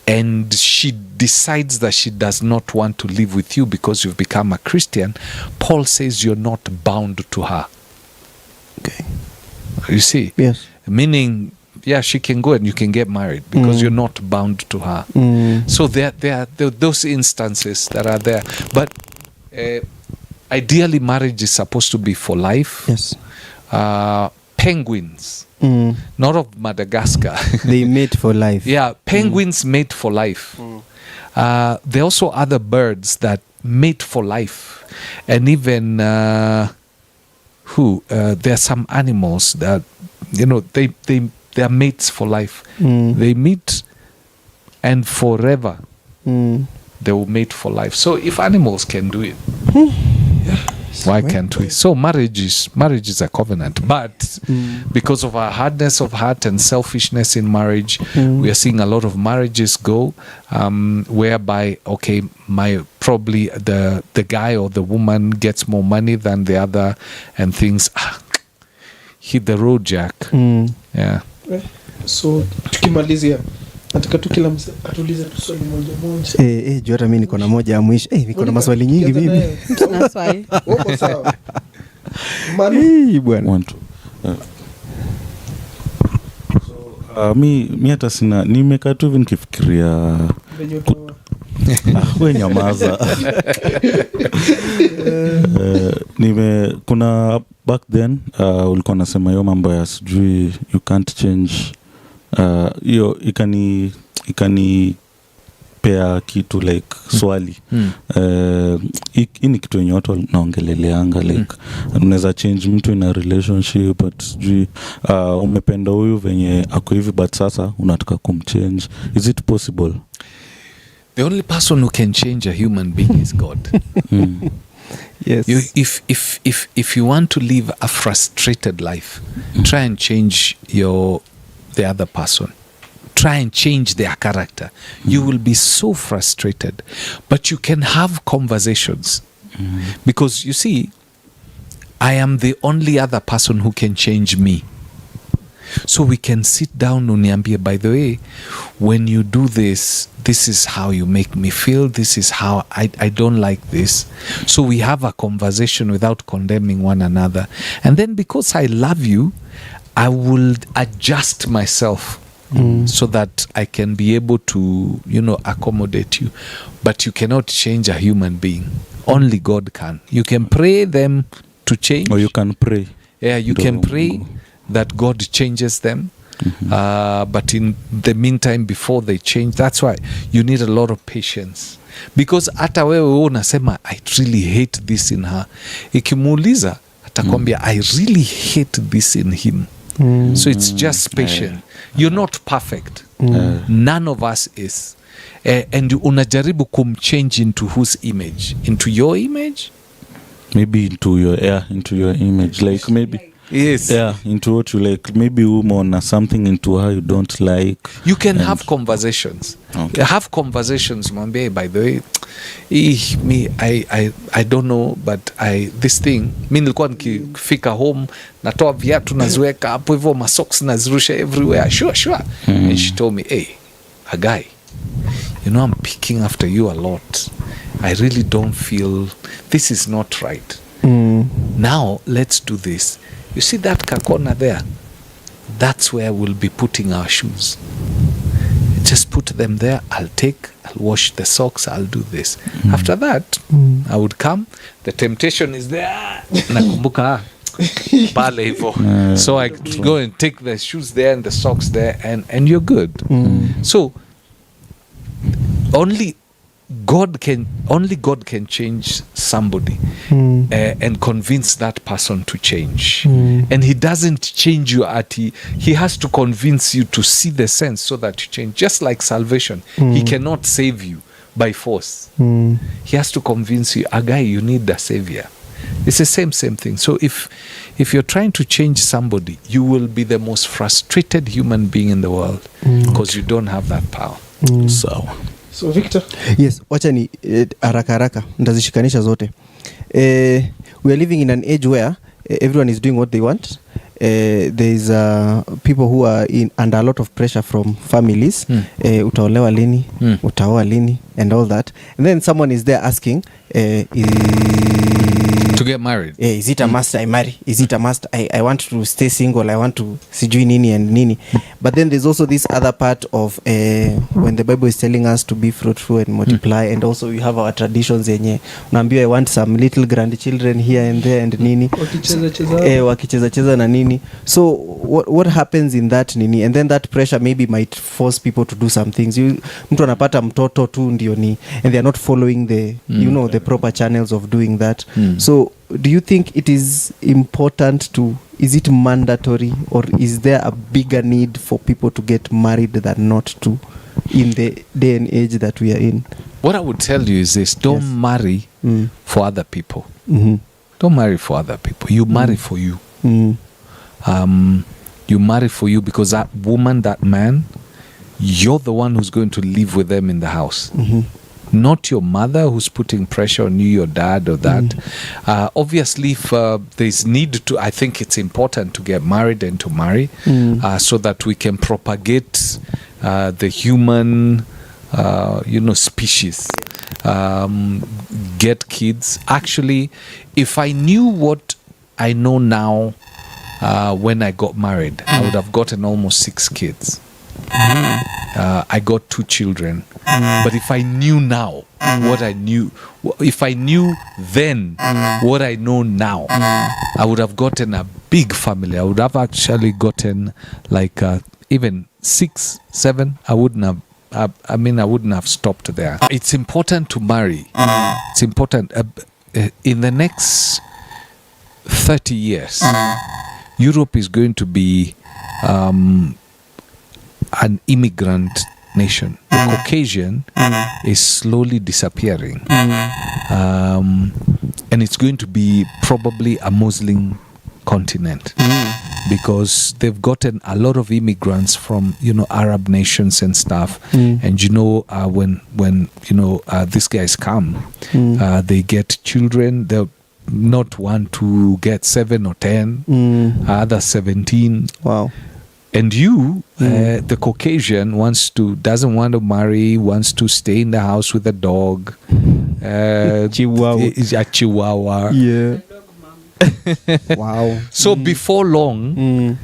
and she decides that she does not want to live with you because you've become a Christian, Paul says you're not bound to her. Okay. You see? Yes. Meaning, she can go and you can get married because you're not bound to her. So there are those instances that are there. But ideally, marriage is supposed to be for life. Yes. Penguins, not of Madagascar. They mate for life. Penguins mate for life. There are also other birds that mate for life. And even there are some animals that, they are mates for life. They meet, and forever they will mate for life. So if animals can do it, Why can't we? So marriage is a covenant, but because of our hardness of heart and selfishness in marriage, we are seeing a lot of marriages go whereby probably the guy or the woman gets more money than the other, and things hit the road, Jack. Yeah. So tukimalizia nataka tu kila mse atulize tu swali moja. Jua mimi niko na moja ya mwisho. Niko na maswali nyingi mimi. Tuna swali. Uko sawa? Manu bwana. Mi hata sina, nimekaa tu hivi nikifikiria we nyamaza. Kuna back then ulikuwa nasema hiyo mambo ya sijui you can't change hiyo ikani pea kitu like swali hii ni kitu yenye watu naongeleleanga like unaweza change mtu in a relationship but sijui umependa huyu venye ako hivi but sasa unataka kumchange. Is it possible? The only person who can change a human being is God. Yes. If you want to live a frustrated life, try and change the other person. Try and change their character. You will be so frustrated. But you can have conversations. Because you see, I am the only other person who can change me. So we can sit down, uniambie, by the way, when you do this, this is how you make me feel. This is how I don't like this. So we have a conversation without condemning one another. And then because I love you, I will adjust myself so that I can be able to, accommodate you. But you cannot change a human being. Only God can. You can pray them to change. Or you can pray. Yeah, you can pray that God changes them. But in the meantime, before they change, that's why you need a lot of patience. Because hata wewe unasema, I really hate this in her. Ikimuuliza, atakwambia, I really hate this in him. So it's just patient. You're not perfect. None of us is. And unajaribu kumchange into whose image? Into your image? Maybe into your image. Like maybe... Yes. Yeah, into what you like. Maybe woman or something into her you don't like. You can have conversations. Okay. Have conversations, Mwambie, by the way. I don't know, but this thing, mi nilikuwa nikifika home, natoa viatu naziweka hapo hivyo, masocks nazirusha everywhere. Sure. And she told me, hey, a guy, I'm picking after you a lot. I really don't feel this is not right. Now, let's do this. You see that kakona there? That's where we'll be putting our shoes. Just put them there. I'll wash the socks. I'll do this. After that, I would come. The temptation is there. Nakumbuka pale hivo. So I go and take the shoes there and the socks there, and you're good. So only God can change somebody and convince that person to change. And he doesn't change you he has to convince you to see the sense so that you change. Just like salvation, he cannot save you by force. He has to convince you, guy, you need a savior. It's the same thing. So if you're trying to change somebody, you will be the most frustrated human being in the world because you don't have that power. So Victor? Yes, wacha ni haraka ndazishikanisha zote. We are living in an age where everyone is doing what they want. There is people who are under a lot of pressure from families. Utaolewa lini, utaoa lini, and all that. And then someone is there asking, to get married. Is it a must I marry? Is it a must I want to stay single? I want to sijui nini and nini. But then there's also this other part of when the Bible is telling us to be fruitful and multiply, and also we have our traditions yenye unaambiwa I want some little grandchildren here and there and nini. Wakicheza na nini. So what happens in that nini? And then that pressure maybe might force people to do some things. Mtu anapata mtoto tu ndio ni, and they are not following the the proper channels of doing that. So do you think it is important is it mandatory, or is there a bigger need for people to get married than not to, in the day and age that we are in? What I would tell you is this: don't marry for other people. Don't marry for other people. You marry for you. You marry for you because that woman, that man, you're the one who's going to live with them in the house. Not your mother who's putting pressure on you, your dad or that. Obviously, if there's need to, I think it's important to get married and to marry so that we can propagate the human, species. Get kids. Actually, if I knew what I know now when I got married, I would have gotten almost 6 kids. I got 2 children. But if I knew now what I knew, if I knew then what I know now, I would have gotten a big family. I would have actually gotten like even 6, 7. I wouldn't have. I wouldn't have stopped there. It's important to marry. It's important. In the next 30 years, Europe is going to be an immigrant nation. The Caucasian is slowly disappearing. And it's going to be probably a Muslim continent because they've gotten a lot of immigrants from Arab nations and stuff. And when these guys come, they get children. They'll not want to get 7 or 10, others 17. Wow. And the Caucasian doesn't want to marry, wants to stay in the house with a dog. Chihuahua. Is a Chihuahua. Yeah. Wow. So before long,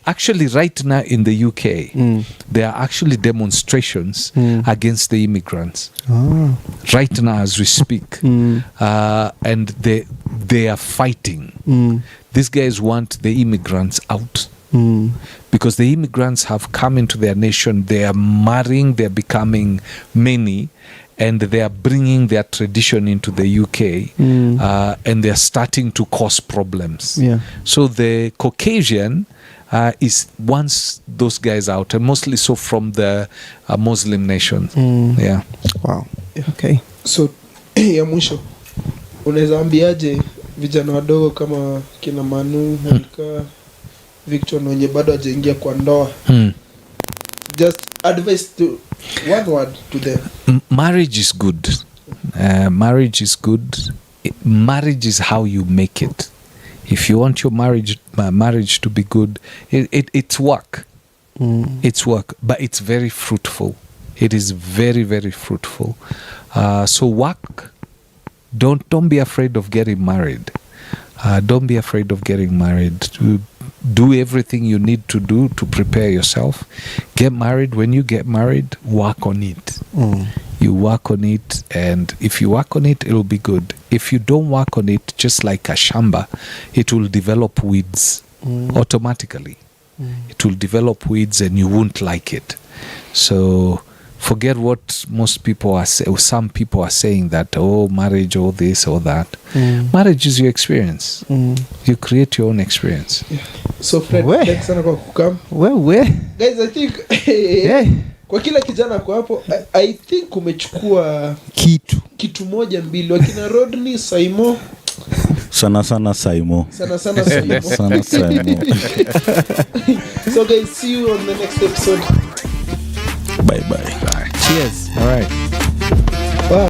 actually right now in the UK, there are actually demonstrations against the immigrants. Right now as we speak. And they are fighting. These guys want the immigrants out. Because the immigrants have come into their nation, they are marrying, they're becoming many, and they are bringing their tradition into the UK, and they're starting to cause problems. Yeah. So the Caucasian wants those guys out, and mostly so from the Muslim nations. Yeah. Wow. Okay. So ya mwisho unaweza ambiaje vijana wadogo kama kina Manu, Monica, Victor wenye bado hajaingia kwa ndoa? Just advice to one word to them. Marriage is good. Marriage is good. Marriage is how you make it. If you want your marriage to be good, it's work. It's work, but it's very fruitful. It is very, very fruitful. So work. Don't be afraid of getting married. Don't be afraid of getting married. Do everything you need to do to prepare yourself. Get married. When you get married, work on it. You work on it, and if you work on it, it'll be good. If you don't work on it, just like a shamba, it will develop weeds automatically. It will develop weeds and you won't like it. So forget what most people are saying. Some people are saying that, marriage, or this or that. Marriage is your experience. You create your own experience. Yeah. So Fred, thanks sana kwa kukam. Guys, I think kwa kila kijana kwa hapo, I think umechukua kitu moja mbili. Wakina Rodney, Saimo. Sana Saimo. Sana Saimo. So guys, see you on the next episode. Bye. Cheers. All right.